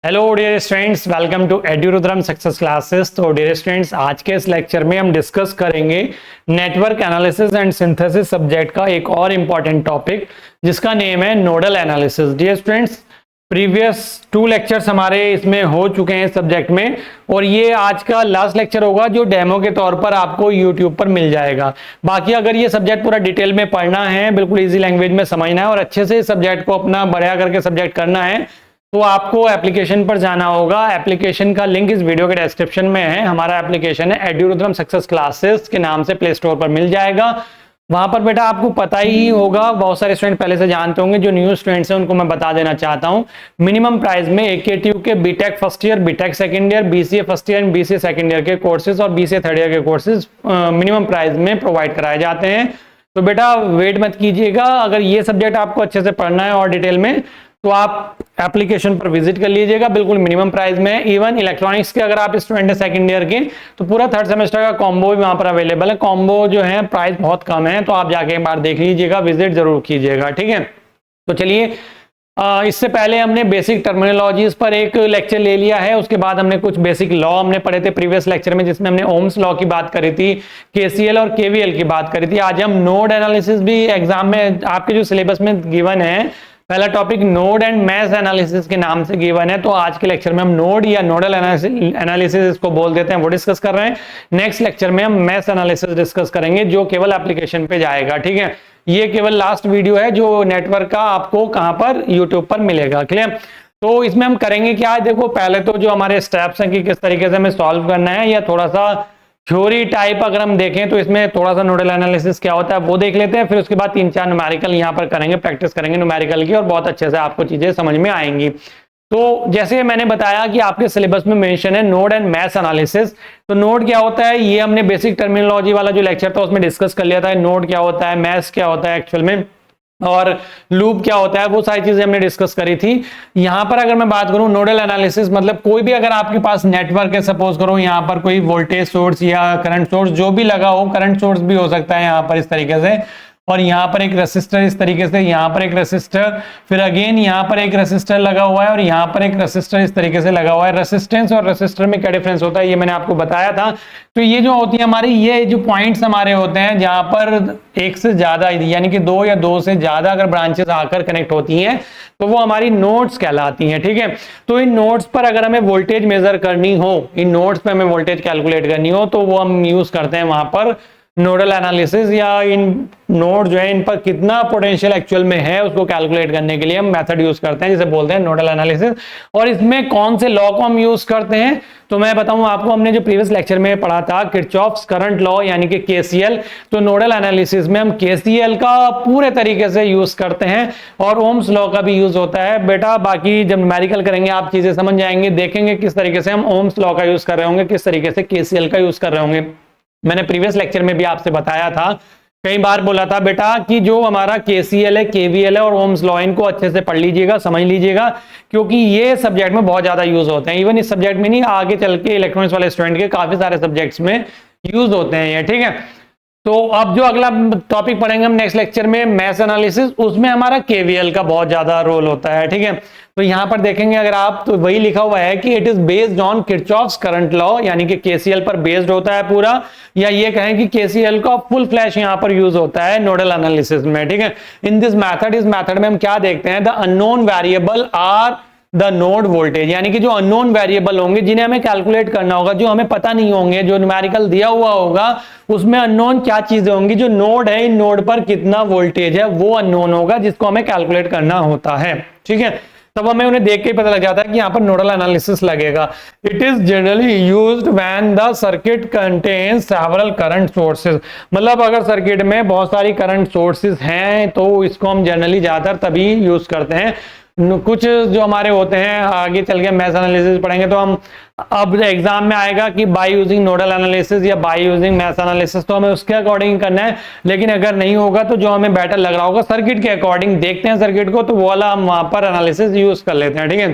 Hello dear students, welcome to एड्यूरुद्रम success classes. तो dear students, आज के इस लेक्चर में हम डिस्कस करेंगे network analysis and synthesis subject का एक और इम्पॉर्टेंट टॉपिक जिसका नेम है nodal analysis. Dear students, previous 2 lectures हमारे इसमें हो चुके हैं सब्जेक्ट में, और ये आज का लास्ट लेक्चर होगा जो डेमो के तौर पर आपको यूट्यूब पर मिल जाएगा। बाकी अगर ये सब्जेक्ट पूरा डिटेल में पढ़ना है, बिल्कुल इजी लैंग्वेज में समझना है और अच्छे से इस सब्जेक्ट को अपना बढ़िया करके सब्जेक्ट करना है, तो आपको एप्लीकेशन पर जाना होगा। एप्लीकेशन का लिंक इस वीडियो के डिस्क्रिप्शन में है। हमारा एप्लीकेशन है एड्यूरुद्रम सक्सेस क्लासेस के नाम से प्ले स्टोर पर मिल जाएगा। वहां पर बेटा आपको पता ही होगा, बहुत सारे स्टूडेंट पहले से जानते होंगे, जो न्यू स्टूडेंट्स हैं उनको मैं बता देना चाहता हूं। मिनिमम प्राइस में AKTU के BTech first year, BTech second year, BCA first year and BCA second year के कोर्सेज और BCA थर्ड ईयर के कोर्सेज मिनिमम प्राइस में प्रोवाइड कराए जाते हैं। तो बेटा वेट मत कीजिएगा, अगर ये सब्जेक्ट आपको अच्छे से पढ़ना है और डिटेल में, तो आप एप्लीकेशन पर विजिट कर लीजिएगा। बिल्कुल मिनिमम प्राइस में। इवन इलेक्ट्रॉनिक्स के अगर आप स्टूडेंट हैं सेकंड ईयर के, तो पूरा थर्ड सेमेस्टर का कॉम्बो भी वहां पर अवेलेबल है। कॉम्बो जो है प्राइस बहुत कम है, तो आप जाके एक बार देख लीजिएगा, विजिट जरूर कीजिएगा, ठीक है। तो चलिए, इससे पहले हमने बेसिक टर्मिनोलॉजीज पर एक लेक्चर ले लिया है। उसके बाद हमने कुछ बेसिक लॉ हमने पढ़े थे प्रीवियस लेक्चर में, जिसमें हमने ओम्स लॉ की बात करी थी, KCL और KVL की बात करी थी। आज हम नोड एनालिसिस भी एग्जाम में आपके जो सिलेबस में गिवन है, पहला topic node and mesh analysis के नाम से गिवन है। तो आज के लेक्चर में हम नोड या नोडल एनालिसिस इसको बोल देते हैं, वो डिस्कस कर रहे हैं। नेक्स्ट लेक्चर में हम मैश एनालिसिस डिस्कस करेंगे, जो केवल एप्लीकेशन पे जाएगा, ठीक है। ये केवल लास्ट वीडियो है जो नेटवर्क का आपको कहां पर, यूट्यूब पर मिलेगा, क्लियर। तो इसमें हम करेंगे क्या, देखो पहले तो जो हमारे स्टेप्स हैं कि किस तरीके से हमें सॉल्व करना है, या थोड़ा सा थ्योरी टाइप अगर हम देखें तो इसमें थोड़ा सा नोडल एनालिसिस क्या होता है वो देख लेते हैं। फिर उसके बाद 3-4 न्यूमेरिकल यहाँ पर करेंगे, प्रैक्टिस करेंगे न्यूमेरिकल की, और बहुत अच्छे से आपको चीजें समझ में आएंगी। तो जैसे मैंने बताया कि आपके सिलेबस में मेंशन है नोड एंड मैश एनालिसिस। तो नोड क्या होता है, ये हमने बेसिक टर्मिनोलॉजी वाला जो लेक्चर था उसमें डिस्कस कर लिया था। नोड क्या होता है, मैश क्या होता है एक्चुअल में, और लूप क्या होता है, वो सारी चीजें हमने डिस्कस करी थी। यहां पर अगर मैं बात करूं नोडल एनालिसिस, मतलब कोई भी अगर आपके पास नेटवर्क है, सपोज करो यहां पर कोई वोल्टेज सोर्स या करंट सोर्स जो भी लगा हो, करंट सोर्स भी हो सकता है यहां पर इस तरीके से, और यहाँ पर एक रेसिस्टर इस तरीके से, यहाँ पर एक रेसिस्टर, फिर अगेन यहाँ पर एक रेसिस्टर लगा हुआ है, और यहाँ पर एक रेसिस्टर इस तरीके से लगा हुआ है। रेसिस्टेंस और रेसिस्टर में क्या डिफरेंस होता है ये मैंने आपको बताया था। तो ये जो होती है हमारी, ये जो पॉइंट्स हमारे होते हैं जहां पर एक से ज्यादा यानी कि 2 या 2 से ज्यादा अगर ब्रांचेस आकर कनेक्ट होती हैं, तो वो हमारी नोड्स कहलाती हैं, ठीक है। तो इन नोड्स पर अगर हमें वोल्टेज मेजर करनी हो, इन नोड्स पर हमें वोल्टेज कैलकुलेट करनी हो, तो वो हम यूज करते हैं वहां पर नोडल एनालिसिस, या इन नोड जो है इन पर कितना पोटेंशियल एक्चुअल में है उसको कैलकुलेट करने के लिए हम मेथड यूज करते हैं, जिसे बोलते हैं नोडल एनालिसिस। और इसमें कौन से लॉ को हम यूज करते हैं, तो मैं बताऊं आपको, हमने जो प्रीवियस लेक्चर में पढ़ा था किरचॉफ्स करंट लॉ यानी कि KCL। तो नोडल एनालिसिस में हम KCL का पूरे तरीके से यूज करते हैं, और ओम्स लॉ का भी यूज होता है बेटा। बाकी जब न्यूमेरिकल करेंगे आप चीजें समझ जाएंगे, देखेंगे किस तरीके से हम ओम्स लॉ का यूज कर रहे होंगे, किस तरीके से KCL का यूज कर रहे होंगे। मैंने प्रीवियस लेक्चर में भी आपसे बताया था, कई बार बोला था बेटा कि जो हमारा KCL है, KVL है और ओम्स लॉ, इनको अच्छे से पढ़ लीजिएगा, समझ लीजिएगा, क्योंकि ये सब्जेक्ट में बहुत ज्यादा यूज होते हैं। इवन इस सब्जेक्ट में नहीं, आगे चल के इलेक्ट्रॉनिक्स वाले स्टूडेंट के काफी सारे सब्जेक्ट्स में यूज होते हैं ये, ठीक है। तो अब जो अगला टॉपिक पढ़ेंगे हम नेक्स्ट लेक्चर में, मैश एनालिसिस, उसमें हमारा KVL का बहुत ज्यादा रोल होता है, ठीक है। तो यहां पर देखेंगे अगर आप, तो वही लिखा हुआ है कि it is based on Kirchhoff's current law, यानी कि KCL पर बेस्ड होता है पूरा, या ये कहें कि KCL का फुल फ्लैश यहां पर यूज होता है नोडल एनालिसिस में, ठीक है। इन दिस मेथड, इस मेथड में हम क्या देखते हैं, the unknown variable are the node voltage, यानी कि जो अननोन वेरिएबल होंगे जिन्हें हमें कैलकुलेट करना होगा, जो हमें पता नहीं होंगे, जो न्यूमेरिकल दिया हुआ होगा उसमें अननोन क्या चीजें होंगी, जो नोड है, इन नोड पर कितना वोल्टेज है वो अननोन होगा, जिसको हमें कैलकुलेट करना होता है, ठीक है। तब हमें उन्हें देख के पता लग जाता है कि यहाँ पर नोडल एनालिसिस लगेगा। It is generally used when the circuit contains several current sources, मतलब अगर सर्किट में बहुत सारी करंट सोर्सेज हैं तो इसको हम जनरली ज्यादातर तभी यूज करते हैं। कुछ जो हमारे होते हैं, आगे चल के मैश एनालिसिस पढ़ेंगे तो हम, अब एग्जाम में आएगा कि बाय यूजिंग नोडल एनालिसिस या बाय यूजिंग मैश एनालिसिस, तो हमें उसके अकॉर्डिंग करना है। लेकिन अगर नहीं होगा तो जो हमें बेटर लग रहा होगा सर्किट के अकॉर्डिंग, देखते हैं सर्किट को, तो वो वाला हम वहां पर एनालिसिस यूज कर लेते हैं, ठीक है।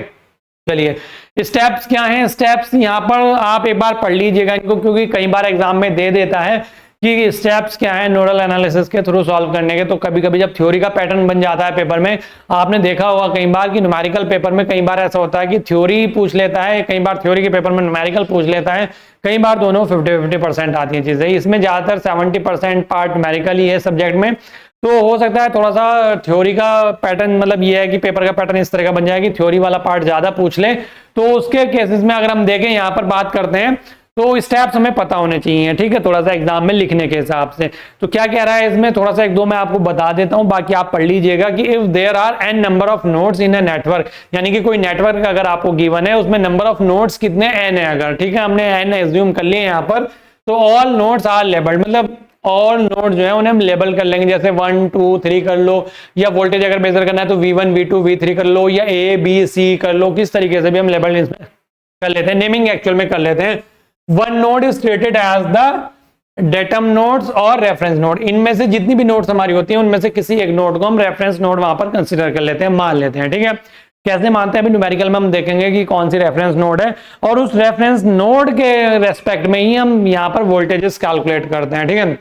चलिए, स्टेप्स क्या हैं, स्टेप्स यहाँ पर आप एक बार पढ़ लीजिएगा इनको, क्योंकि कई बार एग्जाम में दे देता है कि स्टेप्स क्या है नोडल एनालिसिस के थ्रू सॉल्व करने के। तो कभी कभी जब थ्योरी का पैटर्न बन जाता है पेपर में, आपने देखा होगा कई बार कि न्यूमेरिकल पेपर में कई बार ऐसा होता है कि थ्योरी पूछ लेता है, कई बार थ्योरी के पेपर में न्यूमेरिकल पूछ लेता है, कई बार दोनों 50-50% आती है चीजें। इसमें ज्यादातर 70% पार्ट न्यूमेरिकल ही है सब्जेक्ट में। तो हो सकता है थोड़ा सा थ्योरी का पैटर्न, मतलब ये है कि पेपर का पैटर्न इस तरह का बन जाए कि थ्योरी वाला पार्ट ज्यादा पूछ ले। तो उसके केसेस में अगर हम देखें, यहाँ पर बात करते हैं, तो स्टेप्स हमें पता होने चाहिए, ठीक है, थोड़ा सा एग्जाम में लिखने के हिसाब से। तो क्या कह रहा है इसमें, थोड़ा सा एक दो मैं आपको बता देता हूं, बाकी आप पढ़ लीजिएगा कि if there are N number of nodes in a network, यानी कि कोई नेटवर्क अगर आपको गिवन है, उसमें नंबर ऑफ नोड्स कितने एन है अगर, ठीक है, हमने एन एज्यूम कर लिए यहाँ पर, तो ऑल नोड्स आर लेबल्ड, मतलब ऑल नोड जो है उन्हें हम लेबल कर लेंगे, जैसे 1 2 3 कर लो, या वोल्टेज अगर मेजर करना है तो V1 V2 V3 कर लो, या A B C कर लो, किस तरीके से भी हम लेबल इसमें कर लेते हैं, नेमिंग एक्चुअल में कर लेते हैं। One node is treated as the datum nodes और रेफरेंस नोड, इनमें से जितनी भी नोड्स हमारी होती हैं उनमें से किसी एक नोड को हम रेफरेंस नोड वहां पर कंसीडर कर लेते हैं, मान लेते हैं, ठीक है। कैसे मानते हैं अभी न्यूमेरिकल में हम देखेंगे कि कौन सी रेफरेंस नोड है, और उस रेफरेंस नोड के रेस्पेक्ट में ही हम यहाँ पर वोल्टेजेस कैलकुलेट करते हैं, ठीक है।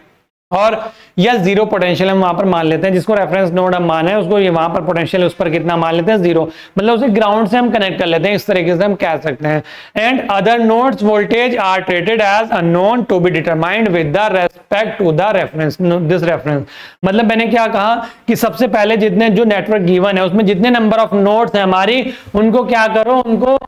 और या जीरो पोटेंशियल हम वहां पर मान लेते हैं, जिसको रेफरेंस नोड हम माने उसको, ये वहां पर पोटेंशियल उस पर कितना मान लेते हैं, जीरो, मतलब उसे ग्राउंड से हम कनेक्ट कर लेते हैं, इस तरीके से हम कह सकते हैं। And other nodes voltage are treated as unknown to be determined with the respect to the reference, this reference. मतलब मैंने क्या कहा कि सबसे पहले जितने जो नेटवर्क गिवन है उसमें जितने नंबर ऑफ नोड्स है हमारी, उनको क्या करो, उनको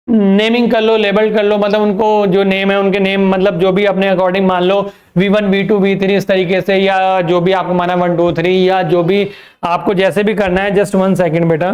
नेमिंग कर लो, लेबल कर लो, मतलब उनको जो नेम है उनके नेम, मतलब जो भी अपने अकॉर्डिंग मान लो, V1 V2 V3 इस तरीके से, या जो भी आपको माना 1 2 3, या जो भी आपको जैसे भी करना है। जस्ट 1 सेकेंड बेटा,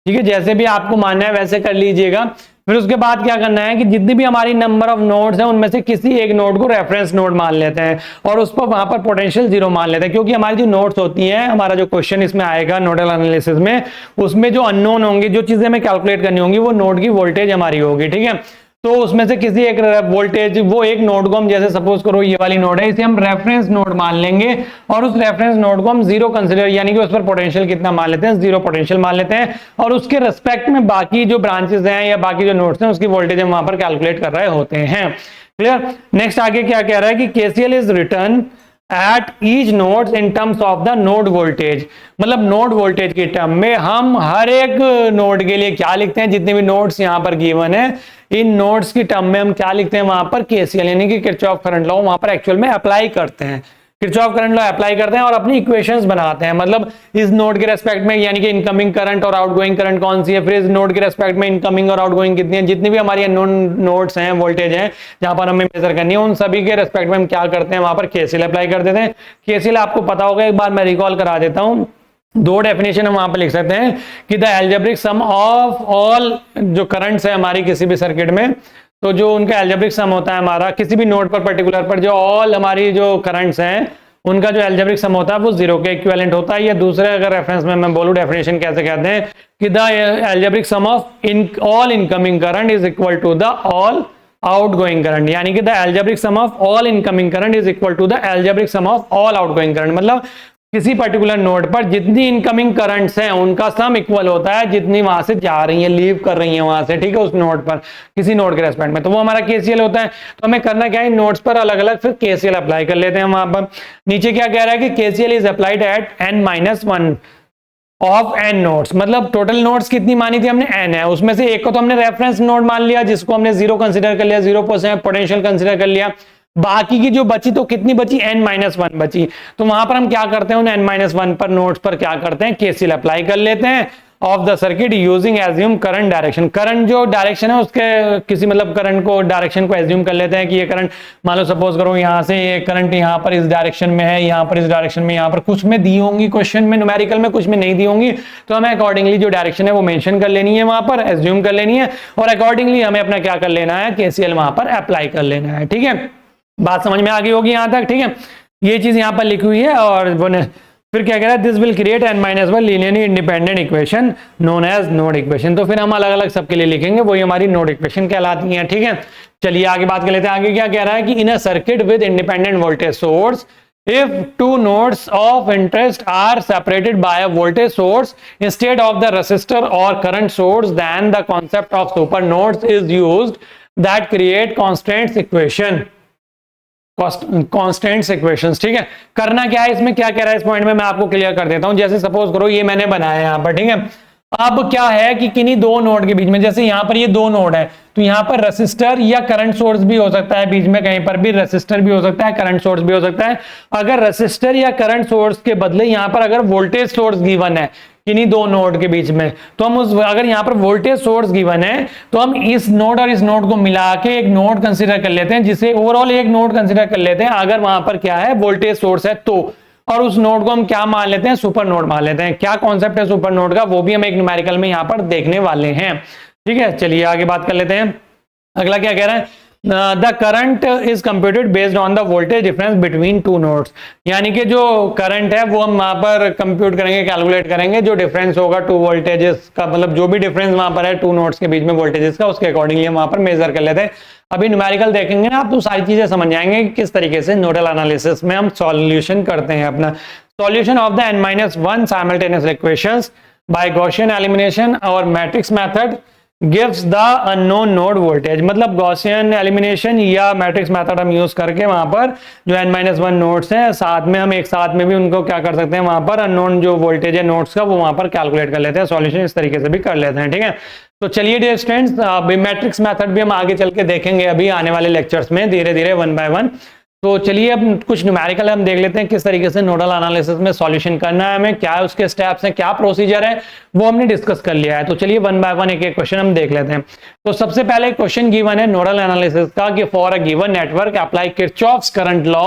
ठीक है, जैसे भी आपको मानना है वैसे कर लीजिएगा। फिर उसके बाद क्या करना है कि जितनी भी हमारी नंबर ऑफ नोड्स हैं उनमें से किसी एक नोड को रेफरेंस नोड मान लेते हैं, और उस पर वहां पर पोटेंशियल जीरो मान लेते हैं, क्योंकि हमारी जो नोड्स होती हैं, हमारा जो क्वेश्चन इसमें आएगा नोडल एनालिसिस में, उसमें जो अननोन होंगे, जो चीजें हमें कैलकुलेट करनी होंगी, वो नोड की वोल्टेज हमारी होगी, ठीक है। तो उसमें से किसी एक वोल्टेज, वो एक नोड को हम, जैसे सपोज करो ये वाली नोड है, इसे हम रेफरेंस नोड मान लेंगे, और उस रेफरेंस नोड को हम जीरो कंसीडर, यानी कि उस पर पोटेंशियल कितना मान लेते हैं, जीरो पोटेंशियल मान लेते हैं, और उसके रेस्पेक्ट में बाकी जो ब्रांचेस हैं या बाकी जो नोड्स हैं उसकी वोल्टेज हम वहां पर कैलकुलेट कर रहे होते हैं। क्लियर। नेक्स्ट आगे क्या कह रहा है कि KCL is return at each node in terms of the node voltage, मतलब नोड वोल्टेज के टर्म में हम हर एक नोड के लिए क्या लिखते हैं, जितने भी नोड्स यहां पर गिवन है, इन नोड्स की टर्म में हम क्या लिखते हैं, वहां पर KCL यानी कि किरचॉफ करंट लॉ वहां पर एक्चुअल में अप्लाई करते हैं, किरचॉफ करंट लॉ अप्लाई करते हैं और अपनी इक्वेशंस बनाते हैं। मतलब इस नोड के रेस्पेक्ट में, यानी कि इनकमिंग करंट और आउटगोइंग करंट कौन सी है, फिर इस नोड के रेस्पेक्ट में इनकमिंग और आउटगोइंग कितनी है, जितनी भी हमारी नोड्स हैं, वोल्टेज हैं जहां पर हमें मेजर करनी है, उन सभी के रेस्पेक्ट में हम क्या करते हैं, वहां पर KCL अप्लाई कर देते हैं। KCL आपको पता होगा, एक बार मैं रिकॉल करा देता हूं, दो डेफिनेशन हम वहां पर लिख सकते हैं कि the algebraic sum of all जो करंट्स है हमारी किसी भी सर्किट में, तो जो उनका एल्जेब्रिक सम होता है हमारा किसी भी नोड पर पर्टिकुलर पर, जो ऑल हमारी जो करंट्स हैं उनका जो एल्जेब्रिक सम होता है वो जीरो के इक्विवेलेंट होता है। या दूसरे अगर रेफरेंस में मैं बोलूं डेफिनेशन कैसे कहते हैं कि the algebraic sum of all incoming current is equal to the all outgoing current, यानी कि the algebraic sum of all incoming current is equal to the algebraic sum of all outgoing current. मतलब किसी particular node पर जितनी incoming currents हैं उनका sum equal होता है जितनी वहां से जा रही हैं, लीव कर रही हैं वहां से, ठीक है, उस नोड पर किसी नोड के रेस्पेक्ट में, तो वो हमारा KCL होता है। तो हमें करना क्या है, नोड्स पर अलग अलग फिर KCL अप्लाई कर लेते हैं वहां पर। नीचे क्या कह रहा है कि KCL is applied at n-1 of n nodes, मतलब टोटल नोड्स कितनी मानी थी हमने, n है, उसमें से एक को तो हमने रेफरेंस नोड मान लिया जिसको हमने जीरो कंसिडर कर लिया, 0% पोटेंशियल कंसिडर कर लिया, बाकी की जो बची तो कितनी बची, n-1 बची। तो वहां पर हम क्या करते हैं, उन n-1 पर नोड्स पर क्या करते हैं, KCL अप्लाई कर लेते हैं of the circuit using assume current direction. Current जो डायरेक्शन है उसके किसी मतलब करंट को डायरेक्शन को एज्यूम कर लेते हैं कि ये करंट, मान लो सपोज करो यहाँ से ये करंट यहाँ पर इस डायरेक्शन में है, यहाँ पर इस डायरेक्शन में, यहाँ पर कुछ में दी होंगी क्वेश्चन में न्यूमेरिकल में, कुछ में नहीं दी होंगी, तो हमें अकॉर्डिंगली जो डायरेक्शन है वो मेंशन कर लेनी है, वहां पर एज्यूम कर लेनी है, और अकॉर्डिंगली हमें अपना क्या कर लेना है, KCL वहां पर अप्लाई कर लेना है। ठीक है, बात समझ में आ गई होगी यहां तक, ठीक है, ये चीज यहां पर लिखी हुई है। और फिर क्या कह रहा है, this will create n-1 linearly independent equation known as node equation. तो फिर हम अलग अलग सबके लिए लिखेंगे, वही हमारी नोड इक्वेशन कहलाती है। ठीक है, चलिए आगे बात कर लेते हैं। आगे क्या कह रहा है कि in a circuit with independent voltage source, if two nodes of interest are separated by a voltage source instead of the resistor or current source, then the concept of super nodes is used that create constants equation, constants equations. ठीक है, करना क्या है इसमें, क्या कह रहा है इस पॉइंट में मैं आपको क्लियर कर देता हूं। जैसे सपोज करो ये मैंने बनाया यहां पर, ठीक है, अब क्या है कि किन्हीं दो नोड के बीच में, जैसे यहां पर ये दो नोड है तो यहां पर रेसिस्टर या करंट सोर्स भी हो सकता है, बीच में कहीं पर भी रेसिस्टर भी हो सकता है, करंट सोर्स भी हो सकता है। अगर रेसिस्टर या करंट सोर्स के बदले यहां पर अगर वोल्टेज सोर्स गिवन है किन्हीं दो नोड के बीच में, तो हम उस, अगर यहां पर वोल्टेज सोर्स गिवन है तो हम इस नोड और इस नोड को मिला के एक नोड कंसीडर कर लेते हैं, जिसे ओवरऑल एक नोड कंसीडर कर लेते हैं अगर वहां पर क्या है वोल्टेज सोर्स है तो, और उस नोड को हम क्या मान लेते हैं, सुपर नोड मान लेते हैं। क्या कॉन्सेप्ट है सुपर नोड का वो भी हम एक न्यूमेरिकल में यहां पर देखने वाले हैं। ठीक है, चलिए आगे बात कर लेते हैं। अगला क्या कह रहा है, the current is computed based on the voltage difference between two nodes, यानी कि जो करंट है वो हम वहां पर कंप्यूट करेंगे, कैलकुलेट करेंगे, जो डिफरेंस होगा टू वोल्टेजेस का, मतलब जो भी डिफरेंस वहां पर है टू नोड्स के बीच में वोल्टेजेस का, उसके अकॉर्डिंगली हम वहां पर मेजर कर लेते हैं। अभी न्यूमेरिकल देखेंगे ना आप तो सारी चीजें समझ जाएंगे कि किस तरीके से नोडल एनालिसिस में हम सॉल्यूशन करते हैं अपना। Solution of the n-1 simultaneous equations by Gaussian elimination और matrix method gives the unknown node voltage, मतलब गॉसियन एलिमिनेशन या मैट्रिक्स मेथड हम यूज करके वहां पर जो n-1 नोड्स हैं साथ में हम एक साथ में भी उनको क्या कर सकते हैं, वहां पर अननोन जो वोल्टेज है नोड्स का वो वहां पर कैलकुलेट कर लेते हैं। सॉल्यूशन इस तरीके से भी कर लेते हैं। ठीक है, तो चलिए डियर स्टूडेंट्स, मैट्रिक्स मेथड भी हम आगे चल के देखेंगे अभी आने वाले लेक्चर्स में धीरे धीरे वन बाय वन। तो चलिए अब कुछ न्यूमेरिकल हम देख लेते हैं किस तरीके से नोडल एनालिसिस में सॉल्यूशन करना है हमें, क्या उसके स्टेप्स हैं, क्या प्रोसीजर है, वो हमने डिस्कस कर लिया है। तो चलिए वन बाय वन एक एक क्वेश्चन हम देख लेते हैं। तो सबसे पहले क्वेश्चन गिवन है नोडल एनालिसिस का कि for a given network apply Kirchhoff's current law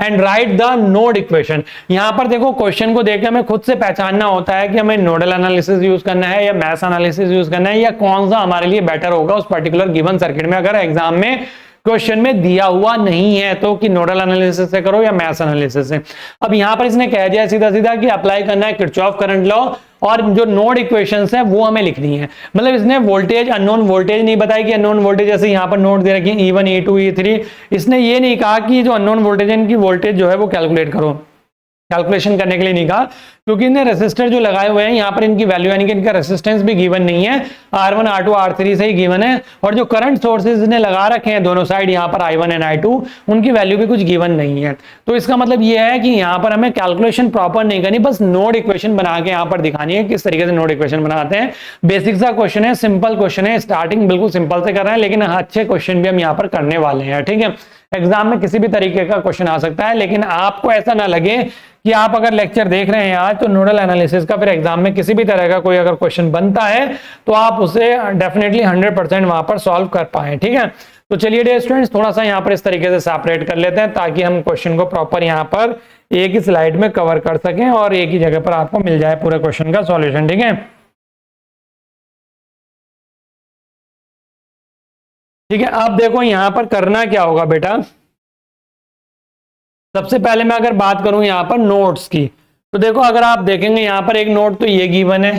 and right the node equation. यहां पर देखो क्वेश्चन को देख के हमें खुद से पहचानना होता है कि हमें नोडल एनालिसिस यूज करना है या मैथ एनालिसिस यूज करना है, या कौन सा हमारे लिए बेटर होगा उस पर्टिकुलर गिवन सर्किट में, अगर एग्जाम में क्वेश्चन में दिया हुआ नहीं है तो, कि नोडल एनालिसिस से करो या मैथ एनालिसिस से। अब यहां पर इसने कह दिया सीधा सीधा कि अप्लाई करना है किरचॉफ करंट लॉ और जो नोड इक्वेशंस है वो हमें लिखनी है। मतलब इसने वोल्टेज अननोन वोल्टेज नहीं बताई कि अननोन वोल्टेज, जैसे यहां पर नोड दे रखी है E1 E2 E3, इसने ये नहीं कहा कि जो अननोन वोल्टेज है इनकी वोल्टेज जो है वो कैलकुलेट करो, कैलकुलेशन करने के लिए नहीं कहा, क्योंकि इन्हें रेसिस्टर जो लगाए हुए हैं यहाँ पर इनकी वैल्यू यानी कि इनका रेसिस्टेंस भी गिवन नहीं है, R1 R2 R3 से ही गिवन है, और जो करंट सोर्सेज ने लगा रखे हैं दोनों साइड यहाँ पर I1 एंड I2 उनकी वैल्यू भी कुछ गिवन नहीं है। तो इसका मतलब ये है कि यहाँ पर हमें कैलकुलेशन प्रॉपर नहीं करनी, बस नोड इक्वेशन बना के यहाँ पर दिखानी है किस तरीके से नोड इक्वेशन बनाते हैं। बेसिक सा क्वेश्चन है, सिंपल क्वेश्चन है, स्टार्टिंग बिल्कुल सिंपल से कर रहे हैं, लेकिन अच्छे क्वेश्चन भी हम यहाँ पर करने वाले हैं। ठीक है, एग्जाम में किसी भी तरीके का क्वेश्चन आ सकता है, लेकिन आपको ऐसा ना लगे कि आप अगर लेक्चर देख रहे हैं आज तो नोडल एनालिसिस का फिर एग्जाम में किसी भी तरह का कोई अगर क्वेश्चन बनता है तो आप उसे डेफिनेटली 100% वहां पर सॉल्व कर पाए। ठीक है, तो चलिए डियर स्टूडेंट्स थोड़ा सा यहाँ पर इस तरीके से सेपरेट कर लेते हैं ताकि हम क्वेश्चन को प्रॉपर यहाँ पर एक ही स्लाइड में कवर कर सकें और एक ही जगह पर आपको मिल जाए पूरे क्वेश्चन का सॉल्यूशन। ठीक है, ठीक है, अब देखो यहां पर करना क्या होगा बेटा। सबसे पहले मैं अगर बात करूं यहां पर नोड्स की, तो देखो अगर आप देखेंगे यहां पर एक नोड तो ये गिवन है।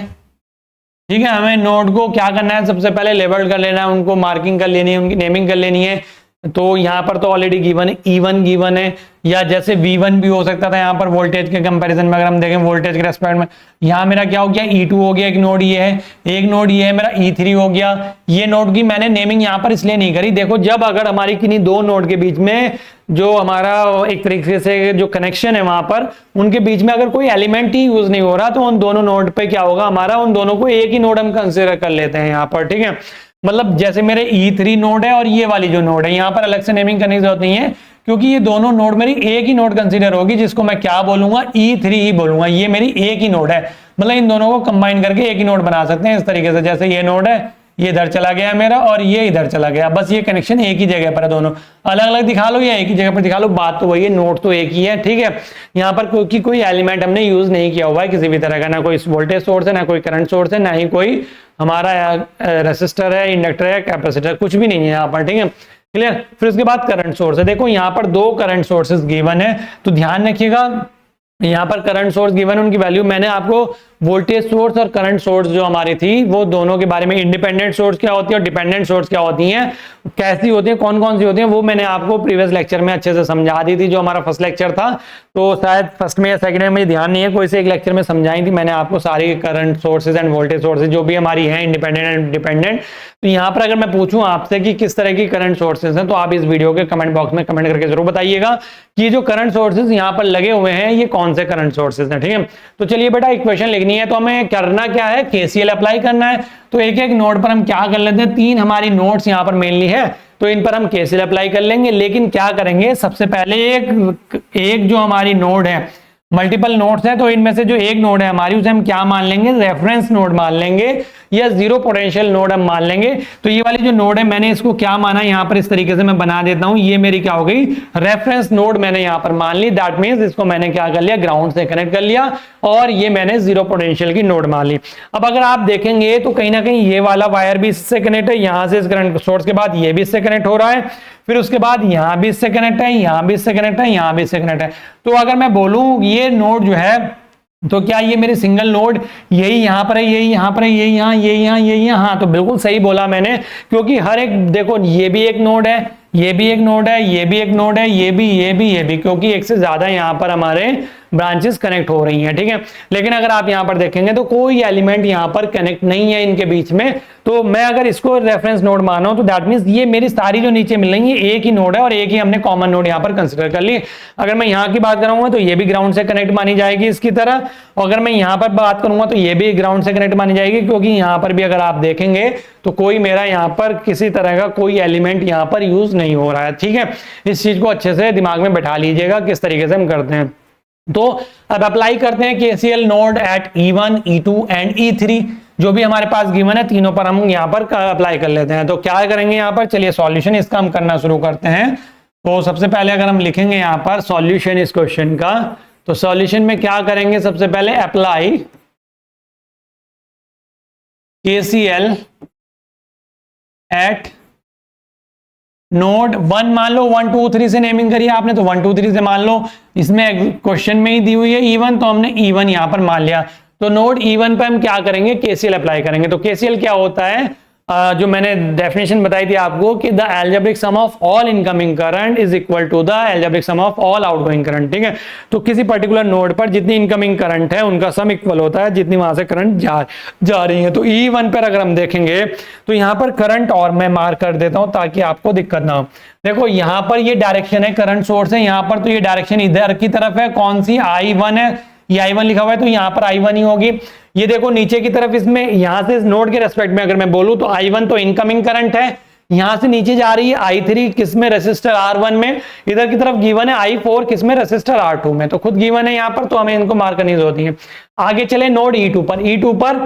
ठीक है, हमें नोड को क्या करना है, सबसे पहले लेबल कर लेना है, उनको मार्किंग कर लेनी है, उनकी नेमिंग कर लेनी है। तो यहां पर तो ऑलरेडी गिवन है, E1 गिवन है, या जैसे V1 भी हो सकता था यहाँ पर वोल्टेज के कंपैरिजन में, अगर हम देखें वोल्टेज के रेस्पेक्ट में, यहाँ मेरा क्या हो गया E2 हो गया, एक नोड ये है, एक नोड ये है मेरा E3 हो गया। ये नोड की मैंने नेमिंग यहाँ पर इसलिए नहीं करी, देखो जब अगर हमारी किन्हीं दो नोड के बीच में जो हमारा एक तरीके से जो कनेक्शन है वहां पर उनके बीच में अगर कोई एलिमेंट ही यूज नहीं हो रहा तो उन दोनों नोड पे क्या होगा हमारा, उन दोनों को एक ही नोड हम कंसीडर कर लेते हैं यहाँ पर। ठीक है, मतलब जैसे मेरे E3 नोड है और ये वाली जो नोड है यहाँ पर अलग से नेमिंग करने की जरूरत नहीं है, क्योंकि ये दोनों नोड मेरी एक ही नोड कंसीडर होगी, जिसको मैं क्या बोलूंगा, E3 ही बोलूंगा। ये मेरी एक ही नोड है, मतलब इन दोनों को कंबाइन करके एक ही नोड बना सकते हैं इस तरीके से। जैसे ये नोड है, ये इधर चला गया मेरा और ये इधर चला गया, बस ये कनेक्शन एक ही जगह पर है, दोनों अलग अलग दिखा लो या एक ही जगह पर दिखा लो, बात तो वही है, नोड तो एक ही है। ठीक है, यहाँ पर कोई एलिमेंट हमने यूज नहीं किया हुआ है किसी भी तरह का, ना कोई वोल्टेज सोर्स है, ना कोई करंट सोर्स है, ना ही कोई हमारा रेसिस्टर है, इंडक्टर है, कैपेसिटर, कुछ भी नहीं है यहाँ पर। ठीक है, क्लियर। फिर उसके बाद करंट सोर्स है, देखो यहाँ पर दो करंट सोर्सेज गिवन है, तो ध्यान रखिएगा यहाँ पर करंट सोर्स गिवन, उनकी वैल्यू मैंने आपको वोल्टेज सोर्स और करंट सोर्स जो हमारी थी वो दोनों के बारे में, इंडिपेंडेंट सोर्स क्या होती है और डिपेंडेंट सोर्स क्या होती हैं, कैसी होती है, कौन कौन सी होती है, वो मैंने आपको प्रीवियस लेक्चर में अच्छे से समझा दी थी। जो हमारा फर्स्ट लेक्चर था, तो शायद फर्स्ट में या सेकंड में मुझे ध्यान नहीं है, कोई से एक लेक्चर में समझाई थी मैंने आपको सारी current sources end voltage sources जो भी हमारी हैं, इंडिपेंडेंट एंड डिपेंडेंट। तो यहाँ पर अगर मैं पूछूं आपसे कि किस तरह की करंट सोर्सेज हैं, तो आप इस वीडियो के कमेंट बॉक्स में कमेंट करके जरूर बताइएगा कि जो करंट सोर्सेज यहाँ पर लगे हुए हैं ये कौन से करंट सोर्सेज हैं। ठीक है, तो चलिए बेटा इक्वेशन लिखनी है, तो हमें करना क्या है, केसीएल अप्लाई करना है। तो एक एक नोड पर हम क्या कर लेते हैं, 3 हमारी नोड्स यहाँ पर मेनली है, तो इन पर हम केसीएल अप्लाई कर लेंगे। लेकिन क्या करेंगे, सबसे पहले एक जो हमारी नोड है, मल्टीपल नोड्स है, तो इनमें से जो एक नोड है हमारी उसे हम क्या मान लेंगे, रेफरेंस नोड मान लेंगे या जीरो पोटेंशियल नोड हम मान लेंगे। तो ये वाली जो नोड है मैंने इसको क्या माना, यहाँ पर इस तरीके से मैं बना देता हूं, ये मेरी क्या हो गई, रेफरेंस नोड मैंने यहाँ पर मान ली। दैट मींस इसको मैंने क्या कर लिया, ग्राउंड से कनेक्ट कर लिया और ये मैंने जीरो पोटेंशियल की नोड मान ली। अब अगर आप देखेंगे तो कहीं ना कहीं ये वाला वायर भी इससे कनेक्ट है, यहां से इस करंट सोर्स के बाद ये भी इससे कनेक्ट हो रहा है, फिर उसके बाद यहां भी इससे कनेक्ट है, यहां भी इससे कनेक्ट है, यहां भी इससे कनेक्ट है। तो अगर मैं बोलूं ये नोड जो है, तो क्या ये मेरी सिंगल नोड यही यहां पर है, यही यहां पर है, यही यहां, यही यहां, यही यहां, हाँ तो बिल्कुल सही बोला मैंने, क्योंकि हर एक देखो ये भी एक नोड है, ये भी एक नोड है, ये भी एक नोड है, ये भी, क्योंकि एक से ज्यादा यहां पर हमारे ब्रांचेस कनेक्ट हो रही हैं। ठीक है, लेकिन अगर आप यहां पर देखेंगे तो कोई एलिमेंट यहां पर कनेक्ट नहीं है इनके बीच में। तो मैं अगर इसको रेफरेंस नोड मानो तो दैट मींस ये मेरी सारी जो नीचे मिल रही है एक ही नोड है और एक ही हमने कॉमन नोड यहां पर कंसीडर कर ली। अगर मैं यहां की बात करूंगा तो ये भी ग्राउंड से कनेक्ट मानी जाएगी इसकी तरह, और अगर मैं यहां पर बात करूंगा तो ये भी ग्राउंड से कनेक्ट मानी जाएगी, क्योंकि यहां पर भी अगर आप देखेंगे तो कोई मेरा यहां पर किसी तरह का कोई एलिमेंट यहां पर यूज नहीं हो रहा है। ठीक है, इस चीज को अच्छे से दिमाग में बैठा लीजिएगा किस तरीके से हम करते हैं। तो अब अप्लाई करते हैं KCL node eight E1, E2 and E3, जो भी हमारे पास गिवन है तीनों पर हम यहां पर अप्लाई कर लेते हैं। तो क्या करेंगे यहां पर, चलिए सॉल्यूशन इसका हम करना शुरू करते हैं। तो सबसे पहले अगर हम लिखेंगे यहां पर सॉल्यूशन इस क्वेश्चन का, तो सॉल्यूशन में क्या करेंगे, सबसे पहले अप्लाई केसीएल एट नोड 1 मान लो, 1 2 3 से नेमिंग करिए आपने, तो 1 2 3 से मान लो, इसमें क्वेश्चन में ही दी हुई है E1, तो हमने E1 यहां पर मान लिया। तो नोड E1 पे हम क्या करेंगे, केसीएल अप्लाई करेंगे। तो केसीएल क्या होता है, जो मैंने डेफिनेशन बताई थी आपको कि the algebraic sum of all incoming current is equal to the algebraic sum of all outgoing current. ठीक है, तो किसी पर्टिकुलर नोड पर जितनी इनकमिंग करंट है उनका सम इक्वल होता है जितनी वहां से करंट जा रही है। तो E1 पर अगर हम देखेंगे तो यहां पर करंट, और मैं मार्क कर देता हूं ताकि आपको दिक्कत ना हो। देखो यहां पर ये डायरेक्शन है, करंट सोर्स है, यहां पर तो ये डायरेक्शन इधर की तरफ है, कौन सी, I1 है, ये I1 लिखा हुआ है तो यहां पर I1 ही होगी। ये देखो नीचे की तरफ, इसमें यहां से इस नोड के रेस्पेक्ट में अगर मैं बोलूं तो I1 तो इनकमिंग करंट है, यहां से नीचे जा रही है I3 किसमें, रेसिस्टर R1 में, इधर की तरफ गिवन है I4 किसमें, रेसिस्टर R2 में, तो खुद गिवन है यहां पर, तो हमें इनको मार्क करने की जरूरत है। आगे चले नोड E2 पर, E2 पर